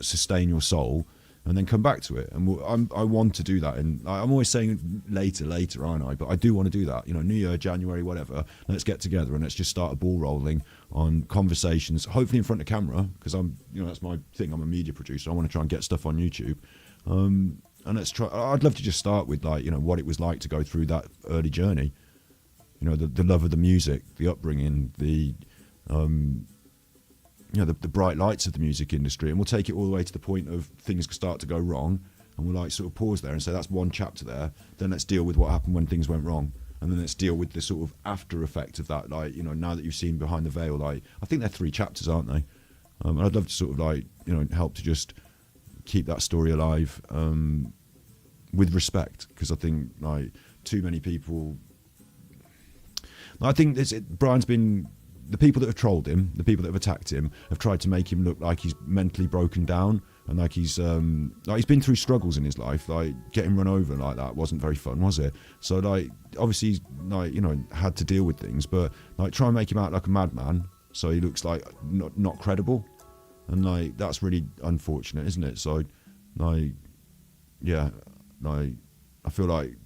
sustain your soul, and then come back to it. And I want to do that. And I'm always saying later, aren't I? But I do want to do that. New Year, January, whatever. Let's get together and let's just start a ball rolling on conversations, hopefully in front of camera, because I'm, that's my thing. I'm a media producer. I want to try and get stuff on YouTube. And let's try. I'd love to just start with what it was like to go through that early journey. The love of the music, the upbringing, the bright lights of the music industry, and we'll take it all the way to the point of things start to go wrong, and we'll sort of pause there and say that's one chapter there. Then let's deal with what happened when things went wrong, and then let's deal with the sort of after effect of that. Now that you've seen behind the veil, I think they're 3 chapters, aren't they? And I'd love to sort of help to just keep that story alive with respect, because I think too many people. I think Brian's been. The people that have trolled him, the people that have attacked him, have tried to make him look like he's mentally broken down, and like he's been through struggles in his life. Like getting run over like that wasn't very fun, was it? So obviously he's had to deal with things, but try and make him out like a madman, so he looks like not credible, and that's really unfortunate, isn't it? So I feel like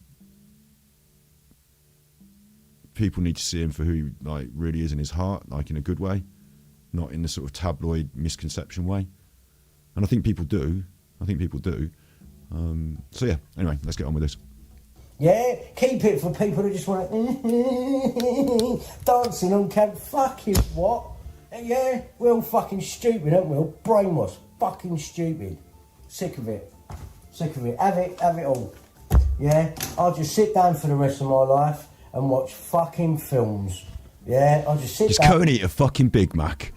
people need to see him for who he really is in his heart, in a good way, not in the sort of tabloid misconception way. And I think people do. So yeah, anyway, let's get on with this. Yeah, keep it for people who just want to dancing on camp. Fucking what? Yeah, we're all fucking stupid, aren't we? All brainwashed, fucking stupid. Sick of it. Have it all. Yeah, I'll just sit down for the rest of my life and watch fucking films. Yeah, I'll just sit down. Go and eat a fucking Big Mac.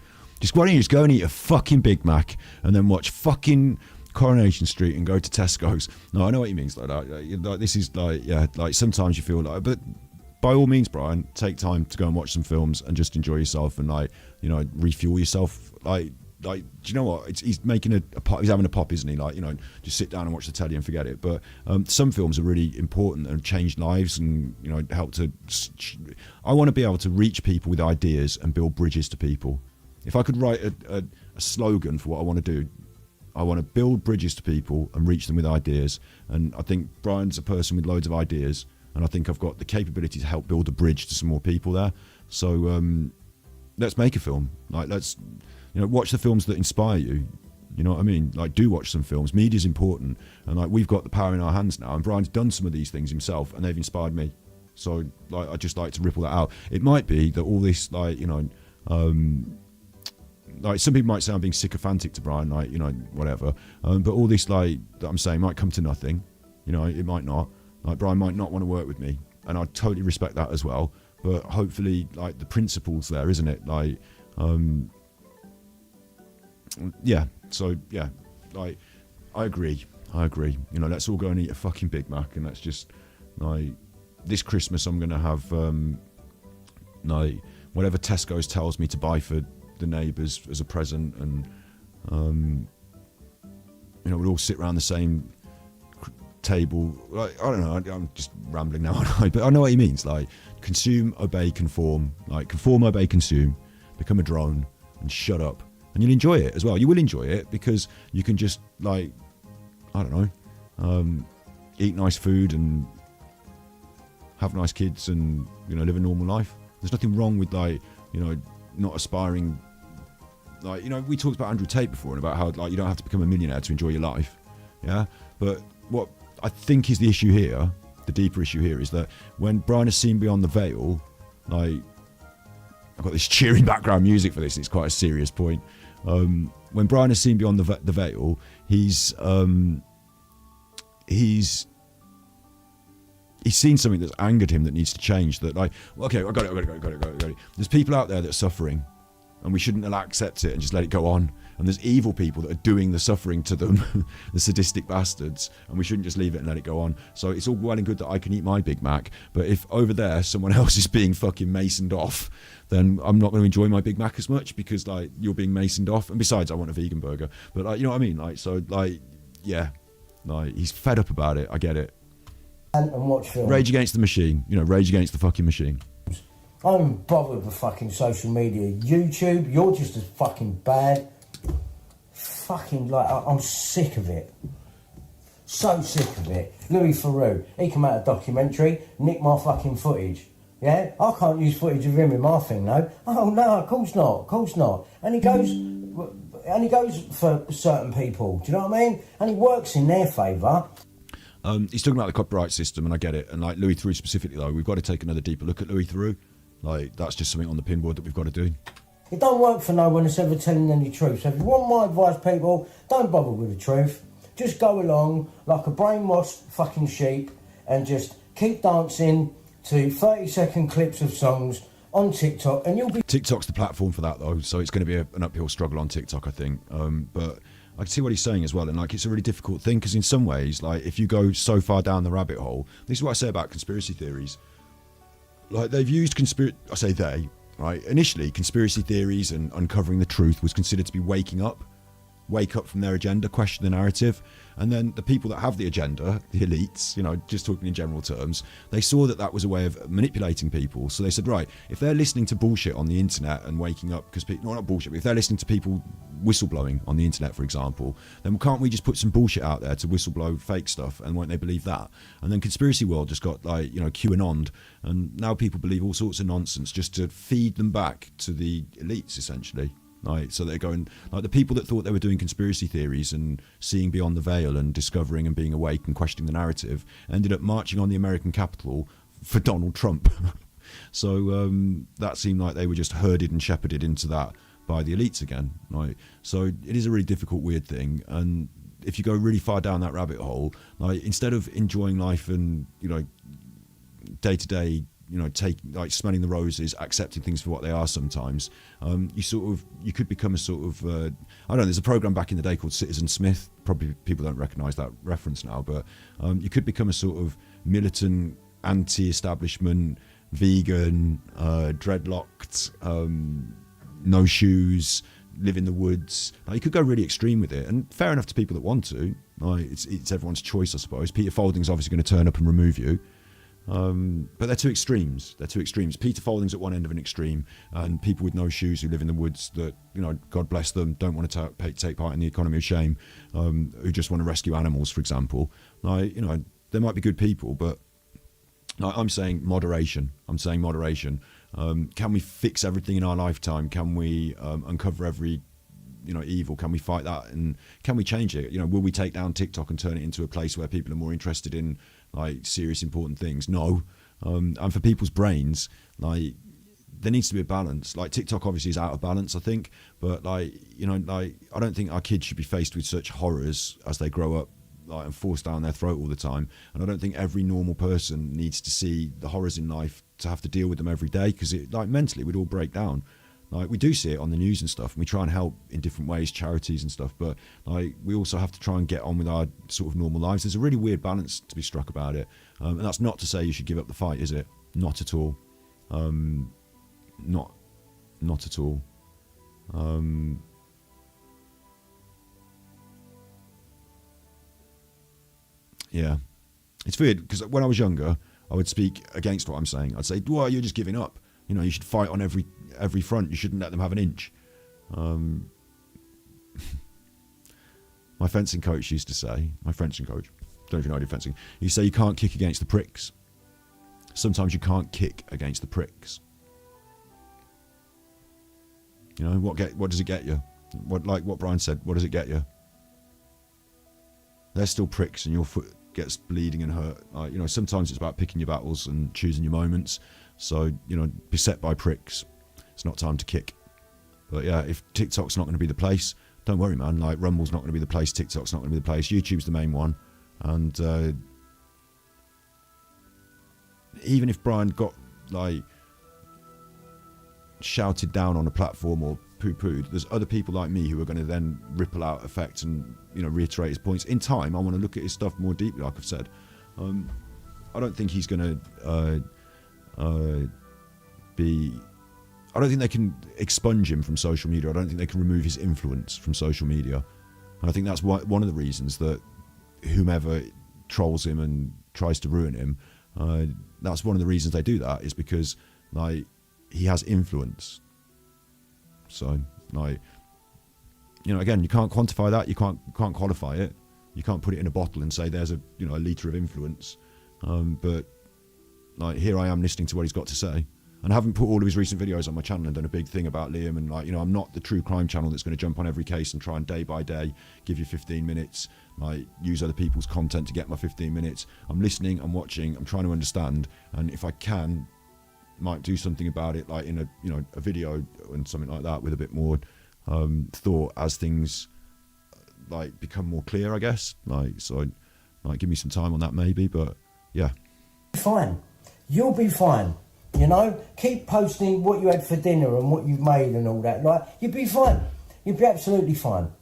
Why don't you just go and eat a fucking Big Mac and then watch fucking Coronation Street and go to Tesco's. No, I know what he means like that. This is sometimes you feel but by all means, Brian, take time to go and watch some films and just enjoy yourself and refuel yourself. Do you know what? He's making a pop. He's having a pop, isn't he? Just sit down and watch the telly and forget it. But some films are really important and change lives and help to. I want to be able to reach people with ideas and build bridges to people. If I could write a slogan for what I want to do, I want to build bridges to people and reach them with ideas. And I think Brian's a person with loads of ideas, and I think I've got the capability to help build a bridge to some more people there. So let's make a film. Let's. Watch the films that inspire you. You know what I mean? Like, do watch some films. Media's important, and like we've got the power in our hands now. And Brian's done some of these things himself, and they've inspired me. So like, I just like to ripple that out. It might be that all this, like, you know, like some people might say I'm being sycophantic to Brian, like, you know, whatever. But all this, like, that I'm saying might come to nothing. You know, it might not. Like, Brian might not want to work with me, and I totally respect that as well. But hopefully, like, the principle's there, isn't it? Like, yeah. So yeah, like, I agree. You know, let's all go and eat a fucking Big Mac, and let's just, like, this Christmas I'm gonna have like whatever Tesco's tells me to buy for the neighbours as a present, and you know, we'll all sit around the same table. Like, I don't know, I'm just rambling now, aren't I? But I know what he means. Like, consume, obey, conform. Like, conform, obey, consume. Become a drone and shut up. And you'll enjoy it as well. You will enjoy it because you can just, like, I don't know, eat nice food and have nice kids and, you know, live a normal life. There's nothing wrong with, like, you know, not aspiring. Like, you know, we talked about Andrew Tate before and about how, like, you don't have to become a millionaire to enjoy your life. Yeah. But what I think is the issue here, the deeper issue here, is that when Brian has seen beyond the veil, like, I've got this cheering background music for this. It's quite a serious point. When Brian has seen beyond the veil, he's seen something that's angered him that needs to change. That, like, okay, I got it. There's people out there that are suffering, and we shouldn't accept it and just let it go on. And there's evil people that are doing the suffering to them, the sadistic bastards, and we shouldn't just leave it and let it go on. So it's all well and good that I can eat my Big Mac, but if over there someone else is being fucking masoned off, then I'm not going to enjoy my Big Mac as much because, like, you're being masoned off. And besides, I want a vegan burger. But, like, you know what I mean? Like, so, like, yeah, like, he's fed up about it. I get it. And watch films. Rage Against the Machine. You know, Rage Against the fucking machine. I'm bothered with fucking social media. YouTube, you're just as fucking bad. Fucking, like, I'm sick of it. So sick of it. Louis Theroux, he came out a documentary, nicked my fucking footage. Yeah? I can't use footage of him in my thing, though. Oh, no, of course not. And he goes for certain people, do you know what I mean? And he works in their favour. He's talking about the copyright system, and I get it. And, like, Louis Theroux specifically, though, we've got to take another deeper look at Louis Theroux. Like, that's just something on the pinboard that we've got to do. It don't work for no one that's ever telling any truth. So if you want my advice, people, don't bother with the truth. Just go along like a brainwashed fucking sheep and just keep dancing to 30-second clips of songs on TikTok, and you'll be... TikTok's the platform for that, though, so it's going to be an uphill struggle on TikTok, I think. But I can see what he's saying as well, and, like, it's a really difficult thing because in some ways, like, if you go so far down the rabbit hole, this is what I say about conspiracy theories. Like, they've used I say they, right? Initially, conspiracy theories and uncovering the truth was considered to be wake up from their agenda, question the narrative. And then the people that have the agenda, the elites, you know, just talking in general terms, they saw that that was a way of manipulating people. So they said, right, if they're listening to bullshit on the internet and waking up, because people, no, not bullshit, but if they're listening to people whistleblowing on the internet, for example, then can't we just put some bullshit out there to whistleblow fake stuff, and won't they believe that? And then conspiracy world just got, like, you know, QAnon'd, and now people believe all sorts of nonsense just to feed them back to the elites, essentially. Right, so they're going, like, the people that thought they were doing conspiracy theories and seeing beyond the veil and discovering and being awake and questioning the narrative ended up marching on the American Capitol for Donald Trump. So that seemed like they were just herded and shepherded into that by the elites again. Right, so it is a really difficult, weird thing. And if you go really far down that rabbit hole, like, instead of enjoying life and, you know, day to day, you know, smelling the roses, accepting things for what they are sometimes, you could become a sort of, I don't know, there's a program back in the day called Citizen Smith, probably people don't recognise that reference now, but you could become a sort of militant, anti-establishment, vegan, dreadlocked, no shoes, live in the woods. Like, you could go really extreme with it, and fair enough to people that want to. Like, it's everyone's choice, I suppose. Peter Folding's obviously going to turn up and remove you. But they're two extremes. Peter Folding's at one end of an extreme, and people with no shoes who live in the woods that, you know, God bless them, don't want to take part in the economy of shame, who just want to rescue animals, for example. Like, you know, they might be good people, but I'm saying moderation. Can we fix everything in our lifetime? Can we uncover every evil? Can we fight that, and can we change it? Will we take down TikTok and turn it into a place where people are more interested in like serious, important things? No. And for people's brains, like, there needs to be a balance. Like, TikTok obviously is out of balance, I think, but I don't think our kids should be faced with such horrors as they grow up, like, and forced down their throat all the time. And I don't think every normal person needs to see the horrors in life to have to deal with them every day, because mentally we'd all break down. Like, we do see it on the news and stuff, and we try and help in different ways, charities and stuff, but like, we also have to try and get on with our sort of normal lives. There's a really weird balance to be struck about it, and that's not to say you should give up the fight, is it? Not at all. Not at all. Yeah, it's weird, because when I was younger, I would speak against what I'm saying. I'd say, well, you're just giving up. You should fight on every front. You shouldn't let them have an inch. My fencing coach used to say, don't know if you know I do fencing, he say you can't kick against the pricks. Sometimes you can't kick against the pricks. What does it get you? What Brian said, what does it get you? They're still pricks, and your foot gets bleeding and hurt. Sometimes it's about picking your battles and choosing your moments. So, beset by pricks, it's not time to kick. But yeah, if TikTok's not going to be the place, don't worry, man. Like, Rumble's not going to be the place, TikTok's not going to be the place, YouTube's the main one. And even if Brian got, like, shouted down on a platform or poo-pooed, there's other people like me who are going to then ripple out effect and reiterate his points. In time, I want to look at his stuff more deeply, like I've said. I don't think he's going to I don't think they can expunge him from social media. I don't think they can remove his influence from social media. And I think that's one of the reasons that whomever trolls him and tries to ruin him, that's one of the reasons they do that, is because, like, he has influence. So, like, again, you can't quantify that. You can't qualify it. You can't put it in a bottle and say there's a litre of influence. But, like, here I am listening to what he's got to say. And I haven't put all of his recent videos on my channel and done a big thing about Liam. And, like, I'm not the true crime channel that's going to jump on every case and try and day by day give you 15 minutes, like, use other people's content to get my 15 minutes. I'm listening, I'm watching, I'm trying to understand. And if I can, might do something about it, like in a video and something like that, with a bit more thought as things like become more clear, I guess. Give me some time on that maybe, but yeah. Fine. You'll be fine. Keep posting what you had for dinner and what you've made and all that. Like, you'd be fine. You'd be absolutely fine.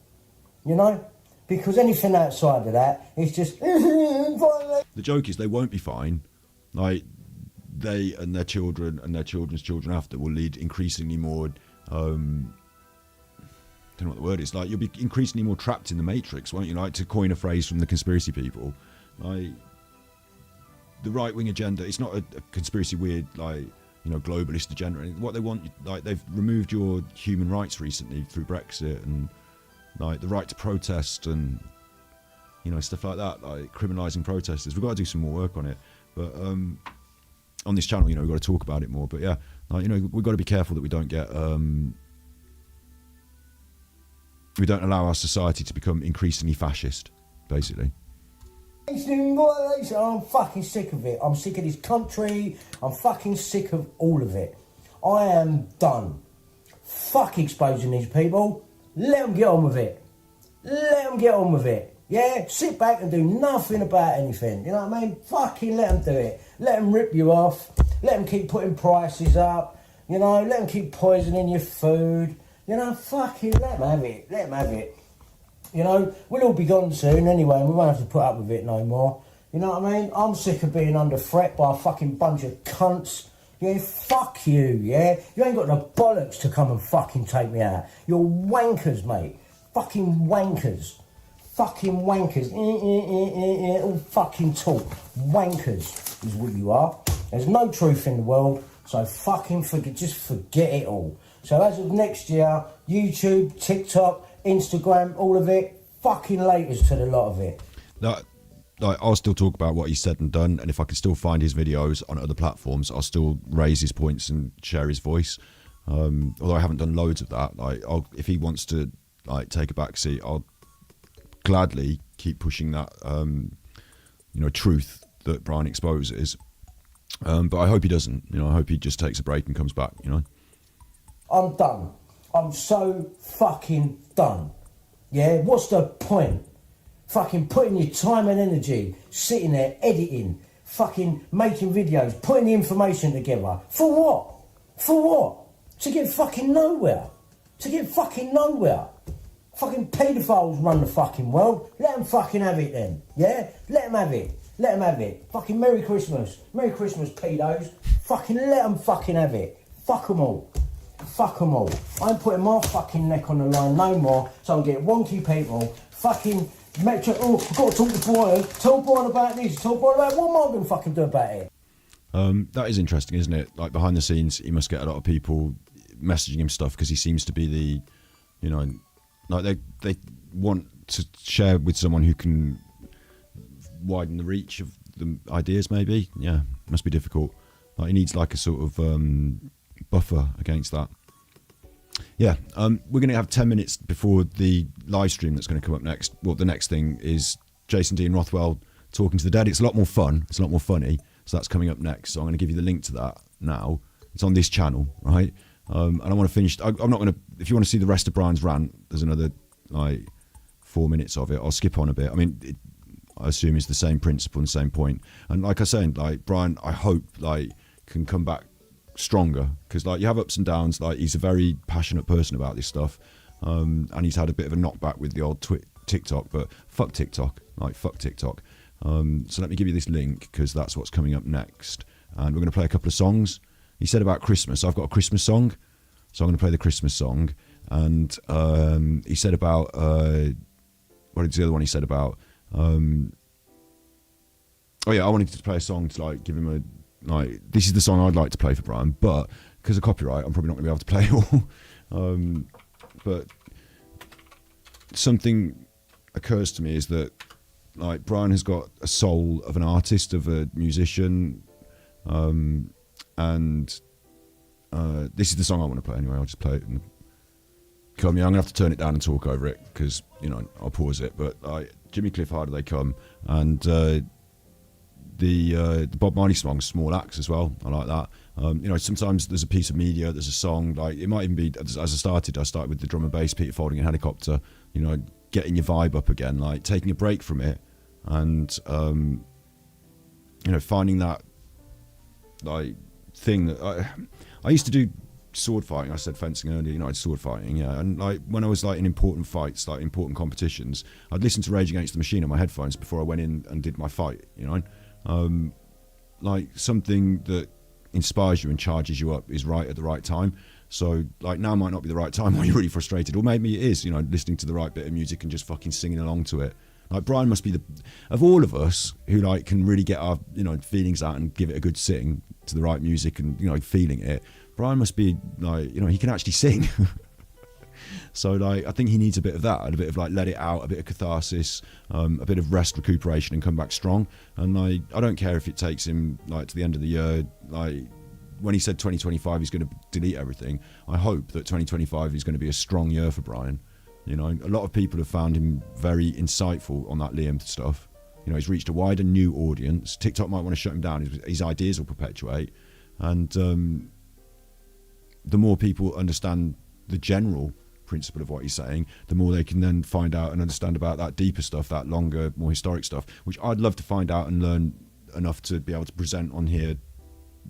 Because anything outside of that, it's just... The joke is they won't be fine. Like, they and their children and their children's children after will lead increasingly more... I don't know what the word is. Like, you'll be increasingly more trapped in the matrix, won't you? Like, to coin a phrase from the conspiracy people. Like... The right-wing agenda, it's not a conspiracy weird, like, globalist agenda. What they want, like, they've removed your human rights recently through Brexit, and, like, the right to protest and, stuff like that, like criminalising protesters. We've got to do some more work on it. But on this channel, we've got to talk about it more. But yeah, like, we've got to be careful that we don't get... we don't allow our society to become increasingly fascist, basically. I'm fucking sick of it. I'm sick of this country. I'm fucking sick of all of it. I am done. Fuck exposing these people. Let them get on with it. Let them get on with it. Yeah? Sit back and do nothing about anything. You know what I mean? Fucking let them do it. Let them rip you off. Let them keep putting prices up. Let them keep poisoning your food. Fucking let them have it. Let them have it. We'll all be gone soon anyway, and we won't have to put up with it no more. You know what I mean? I'm sick of being under threat by a fucking bunch of cunts. Yeah, fuck you, yeah? You ain't got the bollocks to come and fucking take me out. You're wankers, mate. Fucking wankers. Fucking wankers. All fucking talk. Wankers is what you are. There's no truth in the world, so fucking forget it all. So as of next year, YouTube, TikTok, Instagram, all of it, fucking laters to the lot of it. I'll still talk about what he said and done, and if I can still find his videos on other platforms, I'll still raise his points and share his voice. Although I haven't done loads of that. If he wants to like take a back seat. I'll gladly keep pushing that, truth that Brian exposes. But I hope he doesn't. I hope he just takes a break and comes back. I'm done. I'm so fucking done. Yeah, what's the point? Fucking putting your time and energy, sitting there editing, fucking making videos, putting the information together. For what? For what? To get fucking nowhere. To get fucking nowhere. Fucking paedophiles run the fucking world. Let them fucking have it then. Yeah? Let them have it. Let them have it. Fucking Merry Christmas. Merry Christmas, pedos. Fucking let them fucking have it. Fuck them all. Fuck them all. I ain't putting my fucking neck on the line no more, so I'm getting wonky people. Fucking, I've got to talk to Brian. Tell Brian about this. Tell Brian about what am I going to fucking do about it? That is interesting, isn't it? Like behind the scenes, he must get a lot of people messaging him stuff because he seems to be like they want to share with someone who can widen the reach of the ideas. Maybe, yeah, must be difficult. Like he needs like a sort of buffer against that. Yeah, we're going to have 10 minutes before the live stream that's going to come up next. Well, the next thing is Jason Dean Rothwell talking to the dead. It's a lot more fun. It's a lot more funny. So that's coming up next. So I'm going to give you the link to that now. It's on this channel, right? And I want to finish. I'm not going to. If you want to see the rest of Brian's rant, there's another like 4 minutes of it. I'll skip on a bit. I mean, I assume it's the same principle and the same point. And like I said, like Brian, I hope like can come back stronger because like you have ups and downs. Like he's a very passionate person about this stuff, and he's had a bit of a knockback with the old TikTok. But fuck TikTok, like fuck TikTok. So let me give you this link because that's what's coming up next, and we're going to play a couple of songs. He said about Christmas. I've got a Christmas song, so I'm going to play the Christmas song. And he said about what is the other one? He said about oh yeah, I wanted to play a song to like give him a like. This is the song I'd like to play for Brian, but because of copyright, I'm probably not going to be able to play it all. But something occurs to me is that like Brian has got a soul of an artist, of a musician. And this is the song I want to play anyway. I'll just play it. And I'm going to have to turn it down and talk over it because, I'll pause it. But Jimmy Cliff Harder, they come. And the Bob Marley song, Small Axe as well. I like that. Sometimes there's a piece of media, there's a song. Like it might even be, as I started with the drum and bass, Peter Folding and Helicopter. Getting your vibe up again, like taking a break from it. And, finding that, like, thing that I used to do sword fighting. I said fencing earlier, I did sword fighting, yeah. And like when I was like in important fights, like important competitions, I'd listen to Rage Against the Machine on my headphones before I went in and did my fight, like something that inspires you and charges you up is right at the right time. So like now might not be the right time when you're really frustrated, or maybe it is, listening to the right bit of music and just fucking singing along to it. Like Brian must be of all of us who like can really get our feelings out and give it a good sing to the right music and feeling it. Brian must be like he can actually sing. So like I think he needs a bit of that, a bit of like let it out, a bit of catharsis, a bit of rest, recuperation, and come back strong. And like I don't care if it takes him like to the end of the year. Like when he said 2025 he's going to delete everything, I hope that 2025 is going to be a strong year for Brian. A lot of people have found him very insightful on that Liam stuff. He's reached a wider new audience. TikTok might want to shut him down. His ideas will perpetuate. And the more people understand the general principle of what he's saying, the more they can then find out and understand about that deeper stuff, that longer, more historic stuff, which I'd love to find out and learn enough to be able to present on here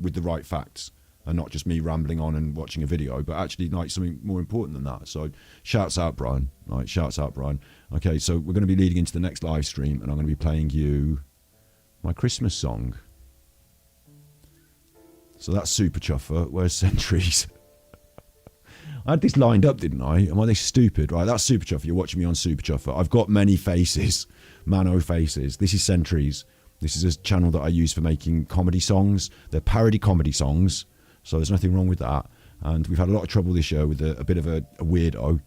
with the right facts. And not just me rambling on and watching a video, but actually like something more important than that. So shouts out, Brian. Right, shouts out, Brian. Okay, so we're going to be leading into the next live stream, and I'm going to be playing you my Christmas song. So that's Super Chuffer. Where's Centuries? I had this lined up, didn't I? Am I this stupid? Right, that's Super Chuffer. You're watching me on Super Chuffer. I've got many faces, Mano faces. This is Centuries. This is a channel that I use for making comedy songs. They're parody comedy songs. So there's nothing wrong with that. And we've had a lot of trouble this year with a bit of a weirdo.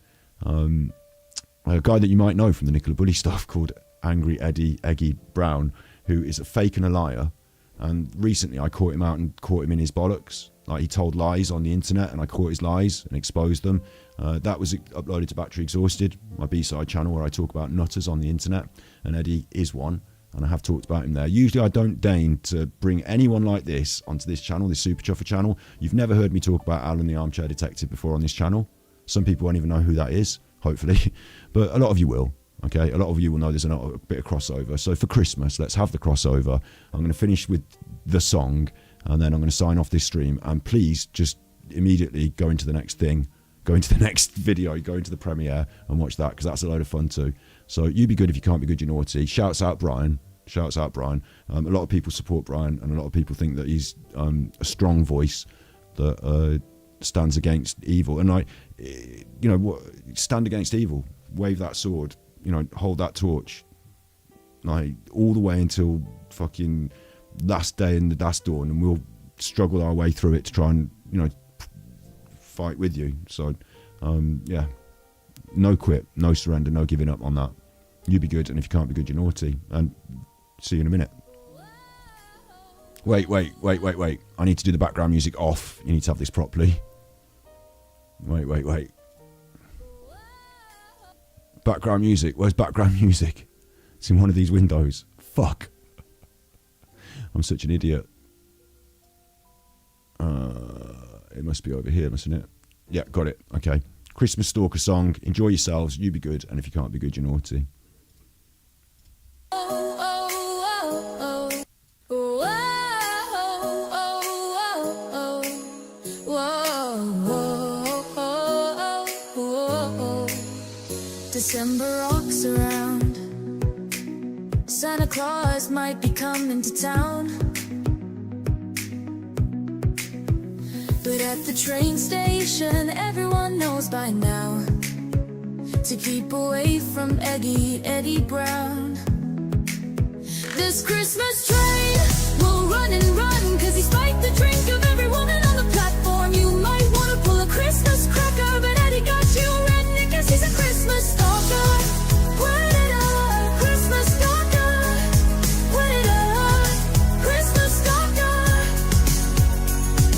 A guy that you might know from the Nicola Bully stuff called Angry Eggy Brown, who is a fake and a liar. And recently I caught him out and caught him in his bollocks. Like he told lies on the internet and I caught his lies and exposed them. That was uploaded to Battery Exhausted, my B-side channel where I talk about nutters on the internet, and Eddie is one, and I have talked about him there. Usually I don't deign to bring anyone like this onto this channel, this Super Chuffer channel. You've never heard me talk about Alan the Armchair Detective before on this channel. Some people won't even know who that is, hopefully, but a lot of you will. Okay, a lot of you will know there's a bit of crossover. So for Christmas, let's have the crossover. I'm going to finish with the song, and then I'm going to sign off this stream. And please just immediately go into the next thing, go into the next video, go into the premiere and watch that, because that's a load of fun too. So you be good. If you can't be good, you're naughty. Shouts out Brian. Shouts out Brian. A lot of people support Brian, and a lot of people think that he's a strong voice that stands against evil. And like, you know, stand against evil. Wave that sword. You know, hold that torch, like all the way until fucking last day in the last dawn, and we'll struggle our way through it to try and, you know, fight with you. So, yeah, no quit, no surrender, no giving up on that. You be good, and if you can't be good, you're naughty. And see you in a minute. Wait. I need to do the background music off. You need to have this properly. Wait. Background music. Where's background music? It's in one of these windows. Fuck. I'm such an idiot. It must be over here, mustn't it? Yeah, got it. Okay. Christmas Stalker song. Enjoy yourselves. You be good. And if you can't be good, you're naughty. December rocks around. Santa Claus might be coming to town. But at the train station, everyone knows by now to keep away from Eddie Brown. This Christmas train will run and run, 'cause he spiked the drink of every woman on the platform. You might want to pull a Christmas cracker, but Eddie got you red, 'cause he's a Christmas stalker. Put it up, Christmas stalker. Put it up, Christmas stalker.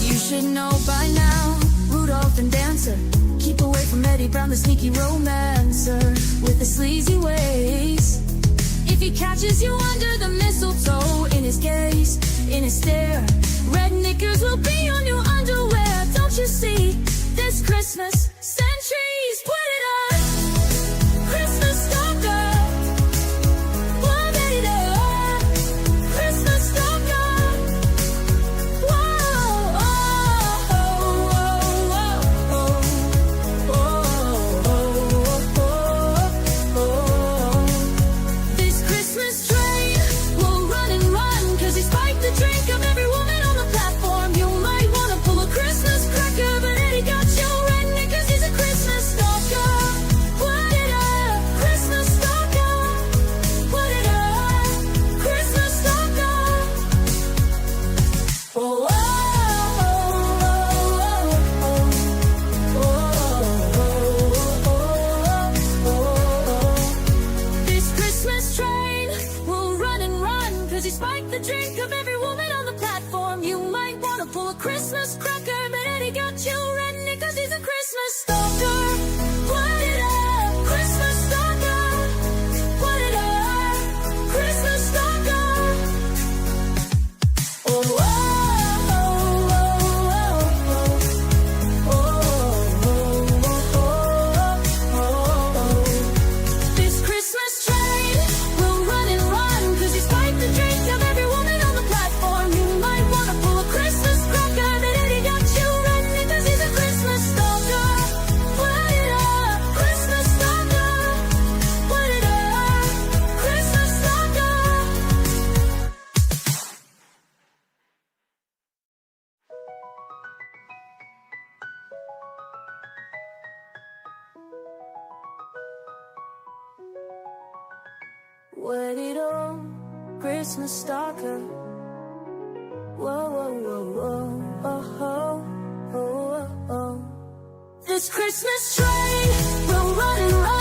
You should know by now, Rudolph and Dancer. Keep away from Eddie Brown, the sneaky romancer with the sleazy ways. If he catches you under the mistletoe, in his gaze, in his stare, red knickers will be on your underwear. Don't you see? This Christmas, centuries, put it up, Christmas stalker. Put it up, Christmas stalker. Whoa, oh, oh, oh, oh. This Christmas train will run and run, 'cause he spiked the drink of every woman on the platform. You might want to pull a Christmas cracker, but Eddie got you red, 'cause he's a Christmas stalker. Put it up, Christmas stalker. Put it up, Christmas stalker. Oh, oh, this Christmas train will run and run, 'cause he spiked the drink of every woman on the platform. You might want to pull a Christmas cracker, but Eddie got you red, 'cause he's a Christmas stalker. Put it up, Christmas stalker. Put it up, Christmas stalker. Oh, oh, this Christmas train will run and run, 'cause he spiked the drink of every woman on the platform. You might want to pull a Christmas cracker, but Eddie got you red, 'cause he's a Christmas stalker. Put it up, Christmas stalker. Put it up, Christmas stalker. Wet it all, Christmas stalker. Whoa, whoa, whoa, whoa, oh, oh, oh, oh. This Christmas train will run and run.